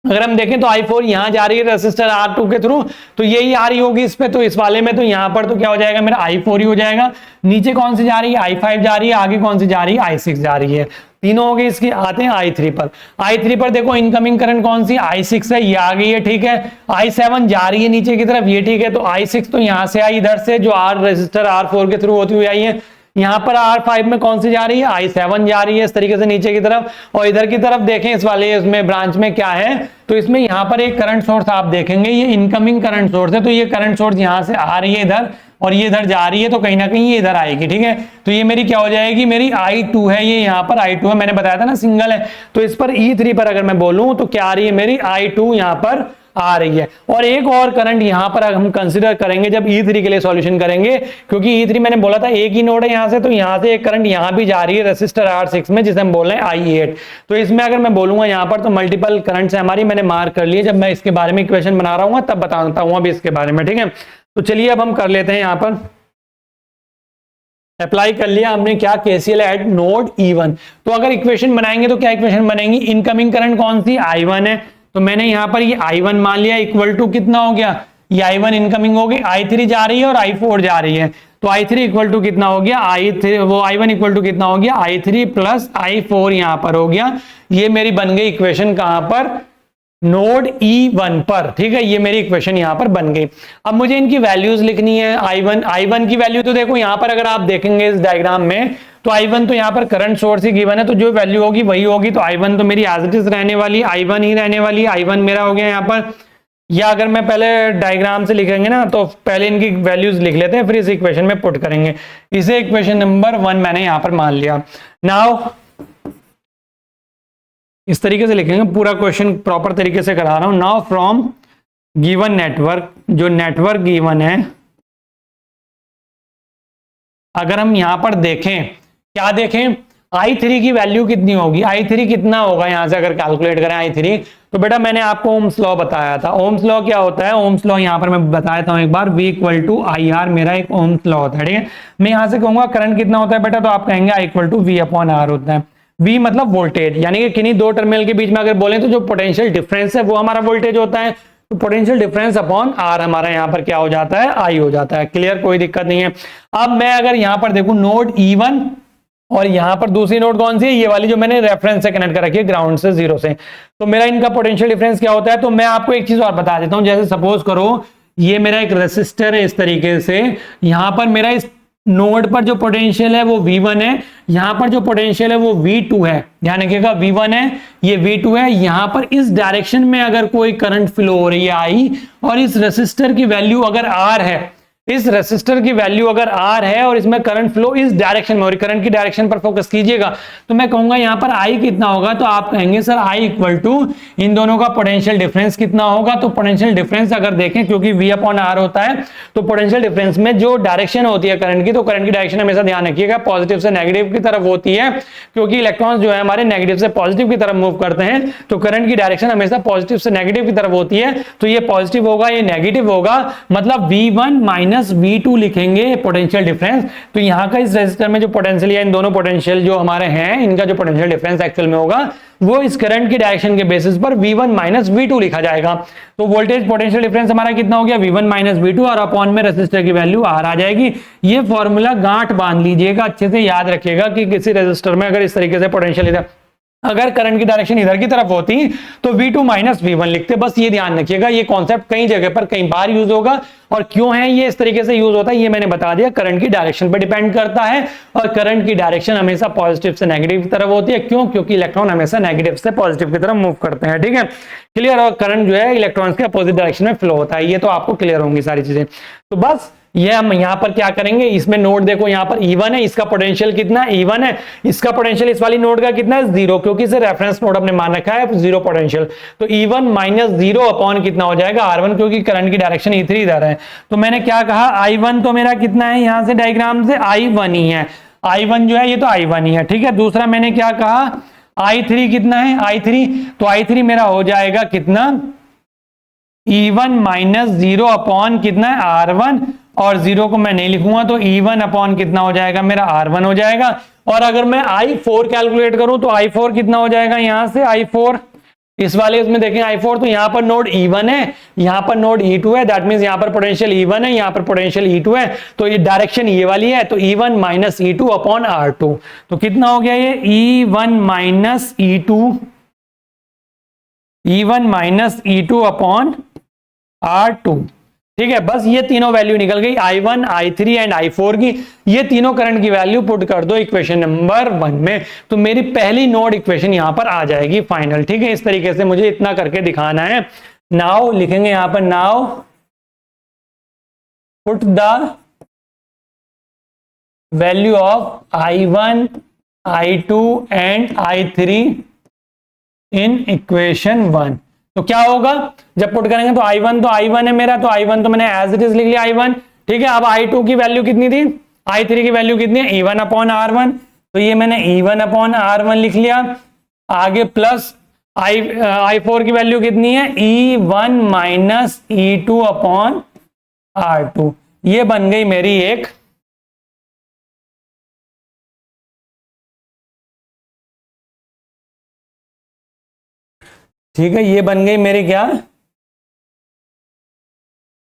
अगर हम देखें तो I4 यहां जा रही है रेसिस्टर R2 के थ्रू, तो यही आ रही होगी इस पे, तो इस वाले में तो यहां पर तो क्या हो जाएगा, मेरा I4 ही हो जाएगा। नीचे कौन सी जा रही है, I5 जा रही है, आगे कौन सी जा रही है, I6 जा रही है, तीनों हो गए। इसकी आते हैं I3 पर, I3 पर देखो इनकमिंग करंट कौन सी, I6 है, ये आ गई है, ठीक है। I7 जा रही है नीचे की तरफ, ये ठीक है, तो I6 तो यहां से आई, इधर से जो रेसिस्टर R4 के थ्रू होती हुई आई है। यहां पर R5 में कौन सी जा रही है, I7 जा रही है इस तरीके से नीचे की तरफ, और इधर की तरफ देखें इस वाले इसमें ब्रांच में क्या है, तो इसमें यहां पर एक करंट सोर्स आप देखेंगे, ये इनकमिंग करंट सोर्स है, तो ये करंट सोर्स यहां से आ रही है इधर और ये इधर जा रही है, तो कहीं ना कहीं ये इधर आएगी। ठीक है, तो ये मेरी क्या हो जाएगी, मेरी I2 है, ये यहां पर I2 है, मैंने बताया था ना सिंगल है। तो इस पर E3 पर अगर मैं बोलूं तो क्या आ रही है, मेरी I2 यहां पर आ रही है। और एक और करंट यहां पर हम कंसीडर करेंगे जब E3 के लिए सॉल्यूशन करेंगे, क्योंकि E3 मैंने बोला था एक ही नोड है यहां से, तो यहां से एक करंट यहां भी जा रही है रेसिस्टर R6 में, जिसे हम बोल रहे हैं I8। तो इसमें अगर मैं बोलूंगा यहां पर तो मल्टीपल करंट्स है हमारी, मैंने मार्क कर लिए, जब मैं इसके बारे में इक्वेशन बना रहा हूं तब बताता हूं अभी इसके बारे में। ठीक है, तो चलिए अब हम कर लेते हैं, यहां पर अप्लाई कर लिया हमने क्या, केसीएल एट नोड E1। तो अगर इक्वेशन बनाएंगे तो क्या इक्वेशन बनेगी, इनकमिंग करंट कौन सी, I1 है, तो मैंने यहां पर ये I1 मान लिया, इक्वल टू कितना हो गया, ये I1 इनकमिंग हो गई, I3 जा रही है और I4 जा रही है, तो I3 इक्वल टू कितना हो गया, I1 इक्वल टू कितना हो गया, I3 प्लस I4 यहां पर हो गया। ये मेरी बन गई इक्वेशन कहां पर, नोड E1 पर, ठीक है, ये मेरी इक्वेशन यहां पर बन गई। अब मुझे इनकी वैल्यूज लिखनी है। I1 की वैल्यू तो देखो यहां पर अगर आप देखेंगे इस डायग्राम में तो I1 तो यहां पर करंट सोर्स ही गिवन है, तो जो वैल्यू होगी वही होगी। तो I1 तो मेरी एज इट इज रहने वाली, I1 ही रहने वाली, I1 मेरा हो गया यहां पर। या अगर मैं पहले डायग्राम से लिखेंगे ना तो पहले इनकी वैल्यूज लिख लेते हैं, फिर इस इक्वेशन में पुट करेंगे। इसे इक्वेशन नंबर 1 मैंने यहां पर मान लिया। नाउ इस तरीके से लिखेंगे, पूरा क्वेश्चन प्रॉपर तरीके से करा रहा हूं। नाउ फ्रॉम गिवन नेटवर्क, जो नेटवर्क गिवन है, अगर हम यहां पर देखें, क्या देखें, I3 की वैल्यू कितनी होगी, I3 कितना होगा यहां से अगर कैलकुलेट करें I3, तो बेटा मैंने आपको ओम्स लॉ बताया था। ओम्स लॉ क्या होता है, ओम्स लॉ यहां पर मैं बताता हूं एक बार, V इक्वल टू IR मेरा एक ओम्स लॉ होता है, ठीक है। मैं यहां से कहूंगा करंट कितना होता है बेटा, तो आप कहेंगे I equal to V upon R होता है। V मतलब वोल्टेज, यानी कि किन्हीं दो टर्मिनल के बीच में अगर बोले तो जो पोटेंशियल डिफरेंस है वो हमारा वोल्टेज होता है। तो पोटेंशियल डिफरेंस अपॉन आर हमारा यहां पर क्या हो जाता है, आई हो जाता है। क्लियर, कोई दिक्कत नहीं है। अब मैं अगर यहां पर देखूं नोड E1 और यहां पर दूसरी नोड कौन सी है, ये वाली जो मैंने रेफरेंस से कनेक्ट कर रखी है ग्राउंड से, जीरो से, तो मेरा इनका पोटेंशियल डिफरेंस क्या होता है। तो मैं आपको एक चीज और बता देता हूं, जैसे सपोज करो ये मेरा एक रेसिस्टर है इस तरीके से, यहां पर मेरा इस नोड पर जो पोटेंशियल है वो V1 है, यहां पर जो पोटेंशियल है वो V2 है। ध्यान रखिएगा, V1 है, ये V2 है। यहां पर इस डायरेक्शन में अगर कोई करंट फ्लो हो रही है I, और इस रेसिस्टर की वैल्यू अगर R है, इस रेसिस्टर की वैल्यू अगर R है और इसमें करंट फ्लो इस डायरेक्शन में, और करंट की डायरेक्शन पर फोकस कीजिएगा, तो मैं कहूंगा यहां पर I कितना होगा, तो आप कहेंगे सर I इक्वल टू इन दोनों का पोटेंशियल डिफरेंस कितना होगा। तो पोटेंशियल डिफरेंस अगर देखें, क्योंकि V अपॉन R होता है, तो पोटेंशियल डिफरेंस में जो डायरेक्शन होती है करंट की, तो करंट की डायरेक्शन हमेशा ध्यान रखिएगा पॉजिटिव से नेगेटिव की तरफ होती है, क्योंकि इलेक्ट्रॉन्स जो है हमारे नेगेटिव से पॉजिटिव की तरफ मूव करते हैं, तो करंट की डायरेक्शन हमेशा पॉजिटिव से नेगेटिव की तरफ होती है। तो ये पॉजिटिव होगा, ये नेगेटिव होगा, मतलब V1 माइनस V2 लिखेंगे पोटेंशियल डिफरेंस। तो यहां का इस रेजिस्टर में जो पोटेंशियल है, इन दोनों पोटेंशियल जो हमारे हैं, इनका जो पोटेंशियल डिफरेंस एक्चुअल में होगा वो इस करंट की डायरेक्शन के बेसिस पर V1 माइनस V2 लिखा जाएगा। तो वोल्टेज पोटेंशियल डिफरेंस हमारा कितना हो गया, V1 माइनस V2, और अपॉन में रेजिस्टर की वैल्यू R आ जाएगी। ये फॉर्मूला गांठ बांध लीजिएगा, अच्छे से याद रखिएगा कि किसी रेजिस्टर में अगर इस तरीके से पोटेंशियल अगर करंट की डायरेक्शन इधर की तरफ होती तो V2 माइनस V1 लिखते। बस ये ध्यान रखिएगा, ये कॉन्सेप्ट कई जगह पर कई बार यूज होगा, और क्यों है ये इस तरीके से यूज होता है ये मैंने बता दिया। करंट की डायरेक्शन पर डिपेंड करता है, और करंट की डायरेक्शन हमेशा पॉजिटिव से नेगेटिव की तरफ होती है। क्यों, क्योंकि इलेक्ट्रॉन हमेशा नेगेटिव से पॉजिटिव की तरफ मूव करते हैं, ठीक है। क्लियर, और करंट जो है इलेक्ट्रॉन्स के अपोजिट डायरेक्शन में फ्लो होता है, ये तो आपको क्लियर होंगी सारी चीजें। तो बस ये हम यहां पर क्या करेंगे, इसमें नोड देखो यहां पर E1 है, इसका पोटेंशियल कितना E1 है, इसका पोटेंशियल इस वाली नोड का कितना है, जीरो, क्योंकि इसे रेफरेंस नोड हमने मान रखा है, जीरो पोटेंशियल। तो E1 माइनस जीरो अपॉन कितना हो जाएगा R1, क्योंकि करंट की डायरेक्शन E3 इधर है। तो मैंने क्या कहा, I1 तो मेरा कितना है, यहां से डायग्राम से I1 ही है, I1 जो है ये तो I1 ही है, ठीक है। दूसरा मैंने क्या कहा, I3 कितना है, I3, तो I3 मेरा हो जाएगा कितना, E1 माइनस जीरो अपॉन कितना है R1, और जीरो को मैं नहीं लिखूंगा, तो E1 अपॉन कितना हो जाएगा मेरा R1 हो जाएगा। और अगर मैं I4 कैलकुलेट करूं तो I4 कितना हो जाएगा, यहां से I4 इस वाले उसमें देखें I4, तो यहां पर नोड E1 है, यहां पर नोड E2 है, दैट मींस यहां पर पोटेंशियल E1 है, यहां पर पोटेंशियल E2 है, तो ये डायरेक्शन ये वाली है, तो E1 minus E2 upon R2। तो कितना हो गया ये, E1 minus E2, E1 minus E2 upon R2, ठीक है। बस ये तीनों वैल्यू निकल गई, I1, I3 एंड I4 की। ये तीनों करंट की वैल्यू पुट कर दो इक्वेशन नंबर 1 में, तो मेरी पहली नोड इक्वेशन यहां पर आ जाएगी फाइनल, ठीक है। इस तरीके से मुझे इतना करके दिखाना है। नाउ लिखेंगे यहां पर, now put the value of I1, I2 and I3 in equation 1। तो क्या होगा जब पुट करेंगे, तो I1 है मेरा, तो I1 तो मैंने एज इट इज लिख लिया I1, ठीक है। अब I2 की वैल्यू कितनी थी, I3 की वैल्यू कितनी है, E1 अपॉन R1, तो ये मैंने E1 अपॉन R1 लिख लिया। आगे प्लस I4 की वैल्यू कितनी है, E1 minus E2 upon R2। ये बन गई मेरी एक ठीक है, ये बन गई मेरी क्या,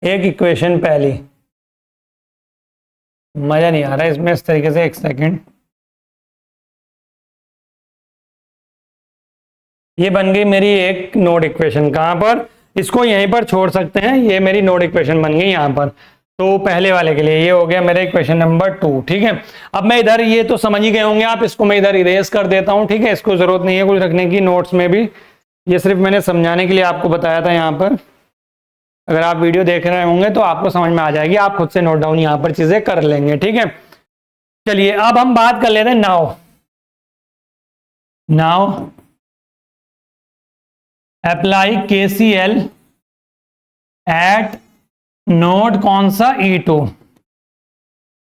एक इक्वेशन पहली। मजा नहीं आ रहा इसमें इस तरीके से, एक सेकंड। ये बन गई मेरी एक नोड इक्वेशन। कहाँ पर, इसको यहीं पर छोड़ सकते हैं, ये मेरी नोड इक्वेशन बन गई यहाँ पर। तो पहले वाले के लिए ये हो गया मेरा इक्वेशन नंबर 2। ठीक है, अब मैं इधर, ये तो समझ ही गए होंगे आप, इसको मैं इधर इरेज कर देता हूँ। ठीक है, इसको जरूरत नहीं है कुछ रखने की नोट्स में भी, ये सिर्फ मैंने समझाने के लिए आपको बताया था यहाँ पर। अगर आप वीडियो देख रहे होंगे तो आपको समझ में आ जाएगी, आप खुद से नोट डाउन यहाँ पर चीजें कर लेंगे। ठीक है, चलिए अब हम बात कर लेते हैं now apply KCL eight node कौन सा,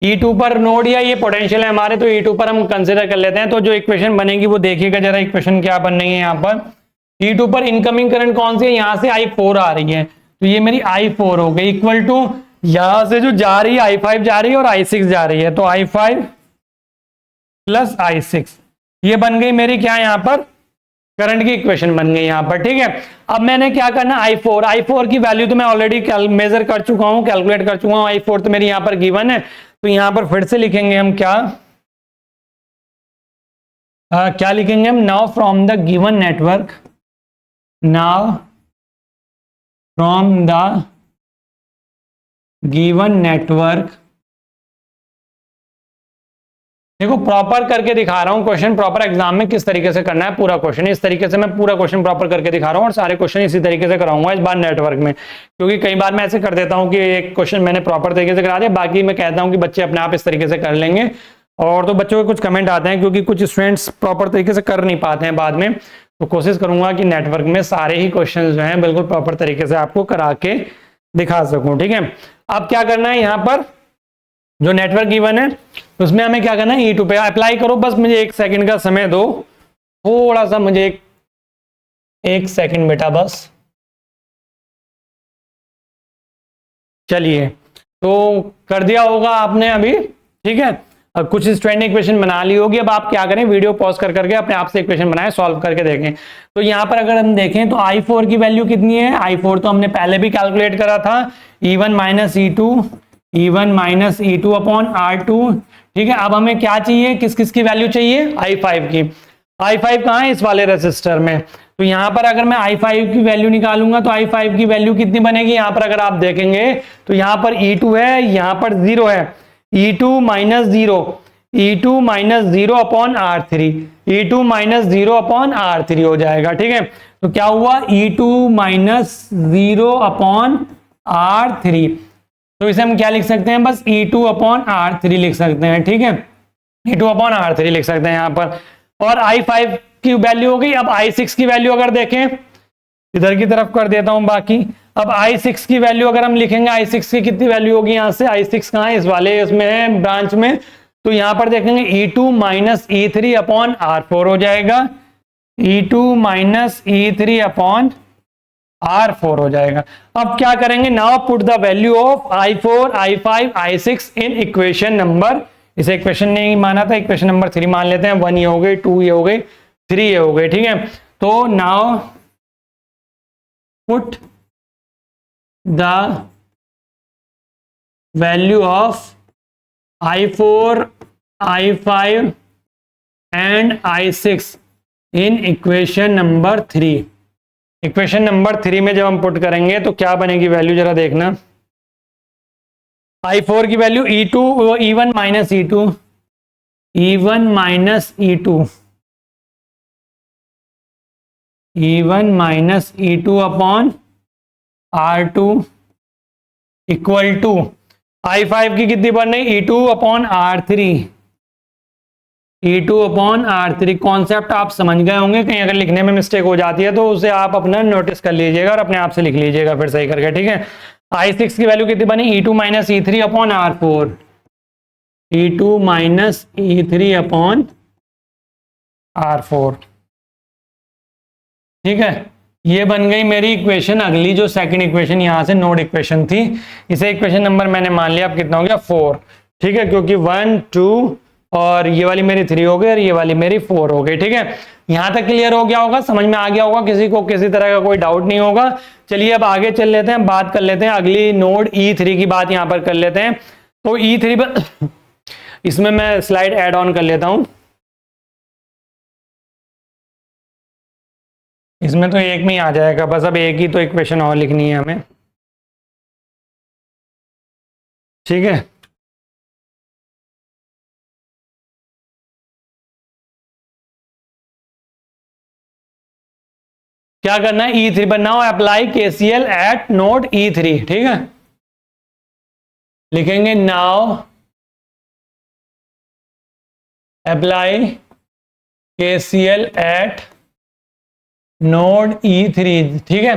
E2 पर नोड, या ये पोटेंशियल है हमारे, तो E2 पर हम कंसिडर कर लेते हैं। तो जो इक्वेशन बनेगी वो देखिएगा जरा, इक्वेशन क्या बन रही है यहाँ पर। E2 पर इनकमिंग करंट कौन सी है, यहाँ से I4 आ रही है, तो ये मेरी I4 हो गई इक्वल टू, यहां से जो जा रही है I5 जा रही है और I6 जा रही है, तो I5 प्लस I6, ये बन गई मेरी क्या यहाँ पर, करंट की इक्वेशन बन गई यहाँ पर। ठीक है, अब मैंने क्या करना, I4 की वैल्यू तो मैं ऑलरेडी मेजर कर चुका हूं, कैलकुलेट कर चुका हूं। I4 तो मेरी यहाँ पर गिवन है, तो यहां पर फिर से लिखेंगे हम क्या लिखेंगे हम, now from the given network, now from the given network. देखो प्रॉपर करके दिखा रहा हूं क्वेश्चन, प्रॉपर एग्जाम में किस तरीके से करना है पूरा क्वेश्चन, इस तरीके से मैं पूरा क्वेश्चन प्रॉपर करके दिखा रहा हूं, और सारे क्वेश्चन इसी तरीके से कराऊंगा इस बार नेटवर्क में। क्योंकि कई बार मैं ऐसे कर देता हूं कि एक क्वेश्चन मैंने प्रॉपर तरीके से करा दिया, बाकी मैं कहता हूं कि बच्चे अपने आप इस तरीके से कर लेंगे। और तो बच्चों के कुछ कमेंट आते हैं, क्योंकि कुछ स्टूडेंट्स प्रॉपर तरीके से कर नहीं पाते हैं बाद में, तो कोशिश करूंगा कि नेटवर्क में सारे ही क्वेश्चन जो है बिल्कुल प्रॉपर तरीके से आपको करा के दिखा सकूं। ठीक है, अब क्या करना है, यहाँ पर जो नेटवर्क गिवन है उसमें हमें क्या करना है, E2 पे अप्लाई करो। बस मुझे 1 सेकंड का समय दो, थोड़ा सा मुझे एक सेकंड बेटा बस। चलिए, तो कर दिया होगा आपने अभी। ठीक है, अब कुछ स्टूडेंट ने इक्वेशन बना ली होगी। अब आप क्या करें, वीडियो पॉज कर करके अपने आप से इक्वेशन बनाएं, सॉल्व करके देखें। तो यहाँ पर अगर हम देखें तो I4 की वैल्यू कितनी है, I4 तो हमने पहले भी कैलकुलेट करा था, E1 minus E2 upon R2। ठीक है, अब हमें क्या चाहिए, किस किस की वैल्यू चाहिए, I5 की। I5 कहाँ है, इस वाले रेसिस्टर में। तो यहाँ पर अगर मैं I5 की वैल्यू निकालूंगा तो I5 की वैल्यू कितनी बनेगी, यहाँ पर अगर आप देखेंगे तो यहाँ पर E2 है, यहाँ पर 0 है, E2 minus zero upon R3, E2 minus 0 upon R3 हो जाएगा। ठीक है, तो क्या हुआ, E2 माइनस 0 अपॉन R3, तो इसे हम क्या लिख सकते हैं, बस E2 अपॉन R3 लिख सकते हैं। ठीक है, E2 अपॉन R3 लिख सकते हैं यहाँ पर। और I5 की वैल्यू हो गई। अब I6 की वैल्यू अगर देखें, इधर की तरफ कर देता हूं बाकी। अब I6 की वैल्यू अगर हम लिखेंगे, I6 की कितनी वैल्यू होगी, यहां से I6 कहां है, इस वाले इसमें है ब्रांच में, तो यहां पर देखेंगे E2 minus E3 upon R4 हो जाएगा, E2 minus E3 upon R4 हो जाएगा। अब क्या करेंगे, now put the value of I4, I5, I6 in equation number, इसे इक्वेशन नहीं माना था, इक्वेशन नंबर 3 मान लेते हैं। 1 ये हो गई, 2 ये हो गई, 3 ये हो गई। ठीक है, तो now put the value of I4, I5 and I6 in equation number 3। Equation number 3 में जब हम पुट करेंगे तो क्या बनेगी वैल्यू, जरा देखना। I4 की value E1 minus E2, E1 minus E2, E1 minus E2 upon R2 equal to I5 की कितनी बन रही, E2 upon R3, E2 upon R3। Concept आप समझ गए होंगे, कहीं अगर लिखने में मिस्टेक हो जाती है तो उसे आप अपना नोटिस कर लीजिएगा और अपने आप से लिख लीजिएगा फिर सही करके। ठीक है, I6 की वैल्यू कितनी बनी, E2 minus E3 upon R4, E2 minus E3 upon R4। ठीक है, ये बन गई मेरी इक्वेशन। अगली जो सेकंड इक्वेशन यहां से नोड इक्वेशन थी, इसे इक्वेशन नंबर मैंने मान लिया, अब कितना हो गया 4। ठीक है, क्योंकि 1 2 और ये वाली मेरी 3 हो गई और ये वाली मेरी 4 हो गई। ठीक है, यहां तक क्लियर हो गया होगा, समझ में आ गया होगा, किसी को किसी तरह का कोई डाउट नहीं होगा। चलिए अब आगे चल लेते हैं, बात कर लेते हैं अगली नोड E3 की बात यहां पर कर लेते हैं। तो E3 पर इसमें मैं स्लाइड ऐड ऑन कर लेता हूं। इसमें तो एक में ही आ जाएगा, बस अब एक ही तो इक्वेशन और लिखनी है हमें, ठीक है। क्या करना है, E3 पर now apply KCL eight node E3, ठीक है। लिखेंगे now apply KCL eight node E3, ठीक है।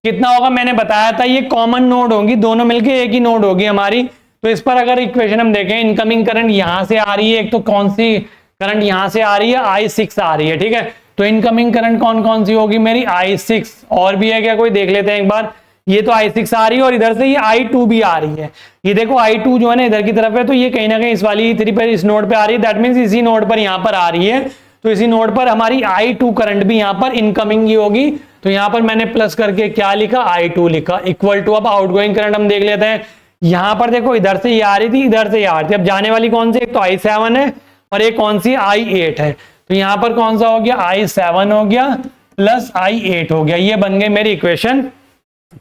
कितना होगा मैंने बताया था, ये कॉमन नोड होगी, दोनों मिलके एक ही नोड होगी हमारी। तो इस पर अगर इक्वेशन हम देखें, इनकमिंग करंट यहां से आ रही है, एक तो कौन सी करंट यहां से आ रही है, I6 आ रही है, ठीक है। तो इनकमिंग करंट कौन कौन सी होगी मेरी, I6, और भी है क्या कोई, देख लेते हैं एक बार। ये तो I6 आ रही है और इधर से ये I2 भी आ रही है। ये देखो I2 जो है ना इधर की तरफ है, तो ये कहीं ना कहीं इस वाली E3 पर, इस नोड पे आ रही है, दैट मींस इसी नोड पर यहां पर आ रही है। तो इसी नोड पर हमारी I2 करंट भी यहां पर इनकमिंग ही होगी। तो यहां पर मैंने प्लस करके क्या लिखा, I2 लिखा, इक्वल टू, अब आउटगोइंग करंट हम देख लेते हैं। यहां पर देखो इधर से ये आ रही थी, इधर से ये आ रही थी, अब जाने वाली कौन सी, एक तो I7 है और एक कौन सी I8 है। तो यहां पर कौन सा हो गया, I7 हो गया प्लस I8 हो गया। ये बन गई मेरी इक्वेशन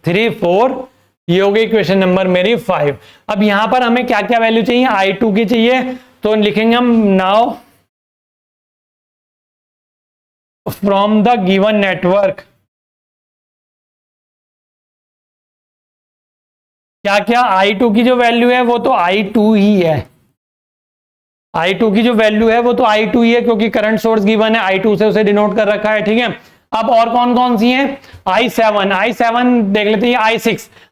3, 4, ये हो गई इक्वेशन नंबर मेरी 5। अब यहां पर हमें क्या क्या वैल्यू चाहिए, I2 की चाहिए, तो लिखेंगे हम now from the given network क्या क्या, I2 की जो वैल्यू है वो तो I2 ही है, I2 की जो वैल्यू है वो तो I2 ही है, क्योंकि करंट सोर्स गिवन है, I2 से उसे डिनोट कर रखा है, ठीक है। अब और कौन कौन सी है, I7 देख लेते हैं,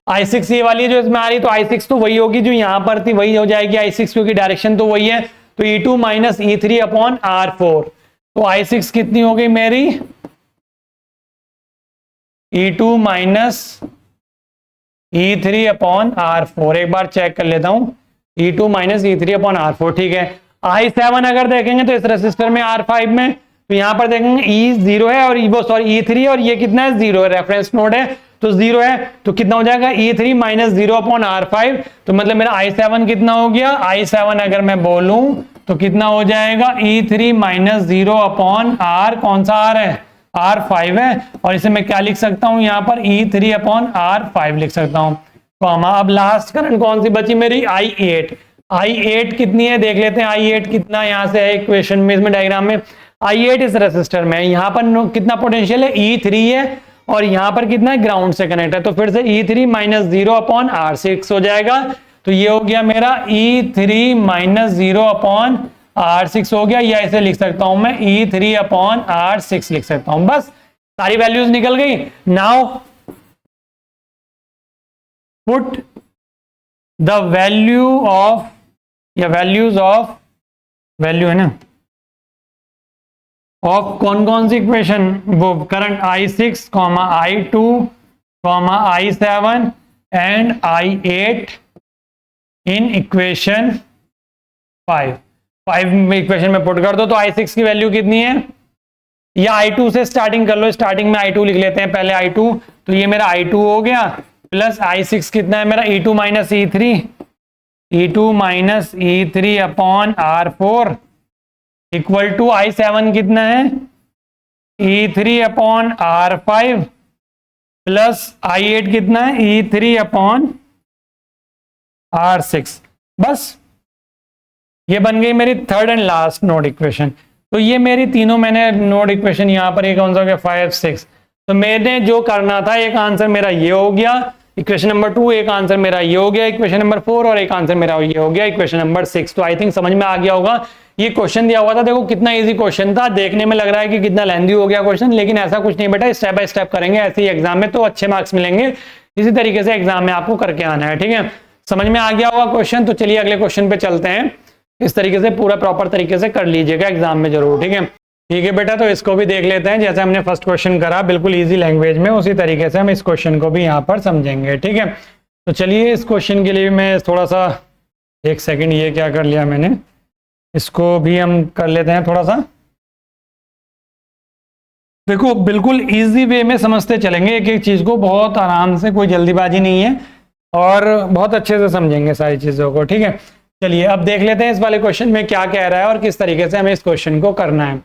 I6 ये वाली जो इसमें आ रही, तो I6 तो वही होगी जो यहां पर थी, वही हो जाएगी I6, क्योंकि डायरेक्शन तो वही है। तो E2 minus E3 upon R4, तो I6 कितनी हो गई मेरी, E2 minus E3 upon R4, एक बार चेक कर लेता हूं, E2 minus E3 upon R4, ठीक है। I7 अगर देखेंगे तो इस रेसिस्टर में R5 में, तो यहां पर देखेंगे E0 है और वो सॉरी E3 और ये कितना है, 0 है, रेफरेंस नोड है तो 0 है, तो कितना हो जाएगा E3 माइनस 0 अपॉन R5, तो मतलब मेरा I7 कितना हो गया, I7 अगर मैं बोलूं तो कितना हो जाएगा, E3 माइनस 0 अपॉन R, कौन सा R है, R5 है, और इसे मैं क्या लिख सकता हूं यहाँ पर, E3 अपॉन R5 लिख सकता हूं। तो हम अब लास्ट करंट कौन सी बची मेरी, I8 कितनी है देख लेते हैं, I8 कितना यहां से है इक्वेशन में, इसमें डायग्राम में, I8 इस रेसिस्टर में, यहां पर कितना पोटेंशियल है, E3 है, और यहां पर कितना है, ग्राउंड से कनेक्ट है, तो फिर से E3 माइनस 0 अपॉन R6 हो जाएगा। तो ये हो गया मेरा E3 माइनस 0 अपॉन R6 हो गया, या इसे लिख सकता हूं मैं E3 अपॉन R6 लिख सकता हूं, बस सारी वैल्यूज निकल गई। Now put the value of, या वैल्यूज ऑफ, वैल्यू है ना, ऑफ कौन कौन सी इक्वेशन, वो current I6, I2, I7 and I8 in equation 5 में इक्वेशन में पुट कर दो। तो I6 की वैल्यू कितनी है, या I2 से स्टार्टिंग कर लो, स्टार्टिंग में I2 लिख लेते हैं पहले, I2, तो ये मेरा I2 हो गया, प्लस I6 कितना है मेरा, E2 minus E3 upon R4 equal to I7 कितना है, E3 upon R5 plus I8 कितना है, E3 अपॉन R6, बस ये बन गई मेरी third and last node equation. तो ये मेरी तीनों मैंने नोड इक्वेशन यहां पर, ये कौन सा हो गया, 5, 6, तो मैंने जो करना था, एक आंसर मेरा ये हो गया इक्वेशन नंबर 2, एक आंसर मेरा ये हो गया इक्वेशन नंबर 4, और एक आंसर मेरा ये हो गया इक्वेशन नंबर 6। तो आई थिंक समझ में आ गया होगा। ये क्वेश्चन दिया हुआ था, देखो कितना इजी क्वेश्चन था, देखने में लग रहा है कि कितना लेंथी हो गया क्वेश्चन, लेकिन ऐसा कुछ नहीं बेटा, स्टेप बाय स्टेप करेंगे, ऐसे ही एग्जाम में तो अच्छे मार्क्स मिलेंगे, इसी तरीके से एग्जाम में आपको करके आना है, ठीक है। समझ में आ गया होगा क्वेश्चन, तो चलिए अगले क्वेश्चन पे चलते हैं। इस तरीके से पूरा प्रॉपर तरीके से कर लीजिएगा एग्जाम में जरूर, ठीक है। ठीक है बेटा, तो इसको भी देख लेते हैं, जैसे हमने फर्स्ट क्वेश्चन करा बिल्कुल इजी लैंग्वेज में, उसी तरीके से हम इस क्वेश्चन को भी यहाँ पर समझेंगे, ठीक है। तो चलिए इस क्वेश्चन के लिए मैं थोड़ा सा, एक सेकंड, ये क्या कर लिया मैंने, इसको भी हम कर लेते हैं थोड़ा सा। देखो बिल्कुल इजी वे में समझते चलेंगे एक एक चीज को, बहुत आराम से, कोई जल्दीबाजी नहीं है, और बहुत अच्छे से समझेंगे सारी चीजों को, ठीक है। चलिए अब देख लेते हैं इस वाले क्वेश्चन में क्या कह रहा है और किस तरीके से हमें इस क्वेश्चन को करना है।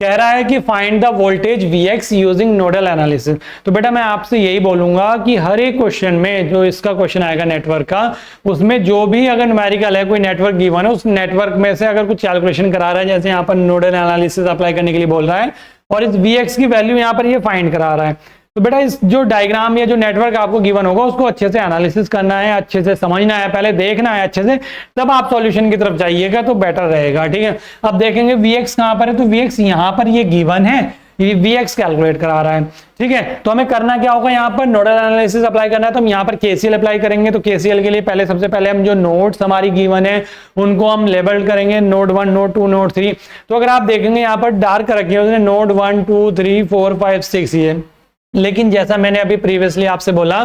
कह रहा है कि find the voltage Vx using nodal analysis. तो बेटा मैं आपसे यही बोलूंगा कि हर एक क्वेश्चन में जो इसका क्वेश्चन आएगा नेटवर्क का, उसमें जो भी अगर न्यूमेरिकल है, कोई नेटवर्क गिवन है, उस नेटवर्क में से अगर कुछ कैलकुलेशन करा रहा है, जैसे यहाँ पर नोडल एनालिसिस अप्लाई करने के लिए बोल रहा है और इस Vx की वैल्यू यहाँ पर ये फाइंड करा रहा है, तो बेटा इस जो डायग्राम या जो नेटवर्क आपको गिवन होगा उसको अच्छे से एनालिसिस करना है, अच्छे से समझना है, पहले देखना है अच्छे से, तब आप सॉल्यूशन की तरफ जाइएगा तो बेटर रहेगा। ठीक है, अब देखेंगे Vx कहां पर है, तो Vx यहां पर ये गिवन है, ये Vx कैलकुलेट करा रहा है। ठीक है, तो हमें करना क्या होगा, यहाँ पर नोडल एनालिसिस अप्लाई करना है, तो हम यहाँ पर KCL अप्लाई करेंगे। तो KCL के लिए पहले सबसे पहले हम जो नोड्स हमारी गिवन है उनको हम लेबल करेंगे, नोड 1, नोड 2, नोड 3। तो अगर आप देखेंगे यहाँ पर डार्क रखी है उसने नोड 1 2 3 4 5 6 ये, लेकिन जैसा मैंने अभी प्रीवियसली आपसे बोला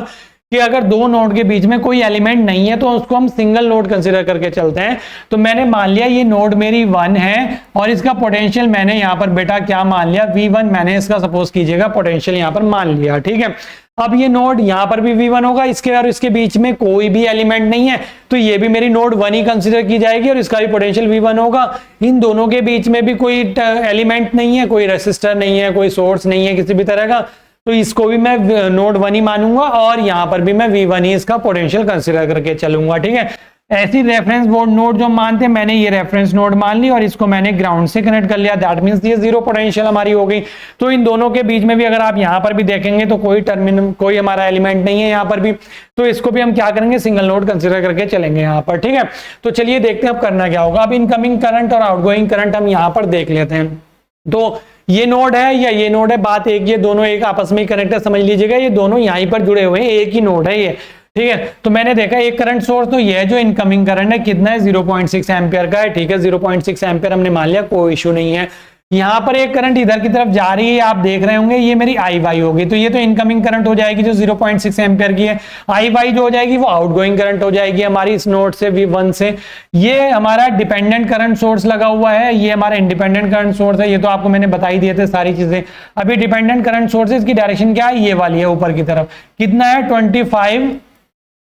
कि अगर दो नोड के बीच में कोई एलिमेंट नहीं है तो उसको हम सिंगल नोड कंसीडर करके चलते हैं। तो मैंने मान लिया ये नोड मेरी 1 है और इसका पोटेंशियल मैंने यहाँ पर बेटा क्या मान लिया, V1 मैंने इसका सपोज कीजिएगा पोटेंशियल यहाँ पर मान लिया। ठीक है, अब ये नोड यहाँ पर भी V1 होगा, इसके और इसके बीच में कोई भी एलिमेंट नहीं है, तो ये भी मेरी नोड 1 ही कंसीडर की जाएगी और इसका भी पोटेंशियल V1 होगा। इन दोनों के बीच में भी कोई एलिमेंट नहीं है, कोई रेसिस्टर नहीं है, कोई सोर्स नहीं है किसी भी तरह का, तो इसको भी मैं नोड 1 ही मानूंगा और यहां पर भी मैं V1 ही इसका पोटेंशियल कंसीडर करके चलूंगा। ठीक है, ऐसी रेफरेंस बोर्ड नोड जो मानते हैं, मैंने ये रेफरेंस नोड मान ली और इसको मैंने ग्राउंड से कनेक्ट कर लिया, दैट मींस ये जीरो पोटेंशियल हमारी हो गई। तो इन दोनों के बीच में भी अगर आप यहां पर भी देखेंगे तो कोई टर्मिनल, कोई हमारा एलिमेंट नहीं है यहां पर भी, तो इसको भी हम क्या करेंगे, सिंगल नोड कंसीडर करके चलेंगे यहां पर। ठीक है, तो चलिए देखते हैं अब करना क्या होगा। अब इनकमिंग करंट और आउटगोइंग करंट हम यहां पर देख लेते हैं। तो ये नोड है या ये नोड है, बात एक, ये दोनों एक आपस में ही कनेक्ट है, समझ लीजिएगा ये दोनों यहीं पर जुड़े हुए हैं, एक ही नोड है ये। ठीक है, तो मैंने देखा एक करंट सोर्स, तो ये है जो इनकमिंग करंट है कितना है, 0.6 एम्पियर का है। ठीक है, 0.6 एम्पियर हमने मान लिया, कोई इशू नहीं है। यहां पर एक करंट इधर की तरफ जा रही है, आप देख रहे होंगे, ये मेरी आई वाई होगी, तो ये तो इनकमिंग करंट हो जाएगी जो 0.6 एम्पियर की है। आई वाई जो हो जाएगी वो आउटगोइंग करंट हो जाएगी हमारी इस नोड से V1 से। ये हमारा डिपेंडेंट करंट सोर्स लगा हुआ है, ये हमारा इंडिपेंडेंट करंट सोर्स है, ये तो आपको मैंने बता ही दिए थे सारी चीजें। अभी डिपेंडेंट करंट सोर्सेज की डायरेक्शन क्या है, ये वाली है ऊपर की तरफ, कितना है 25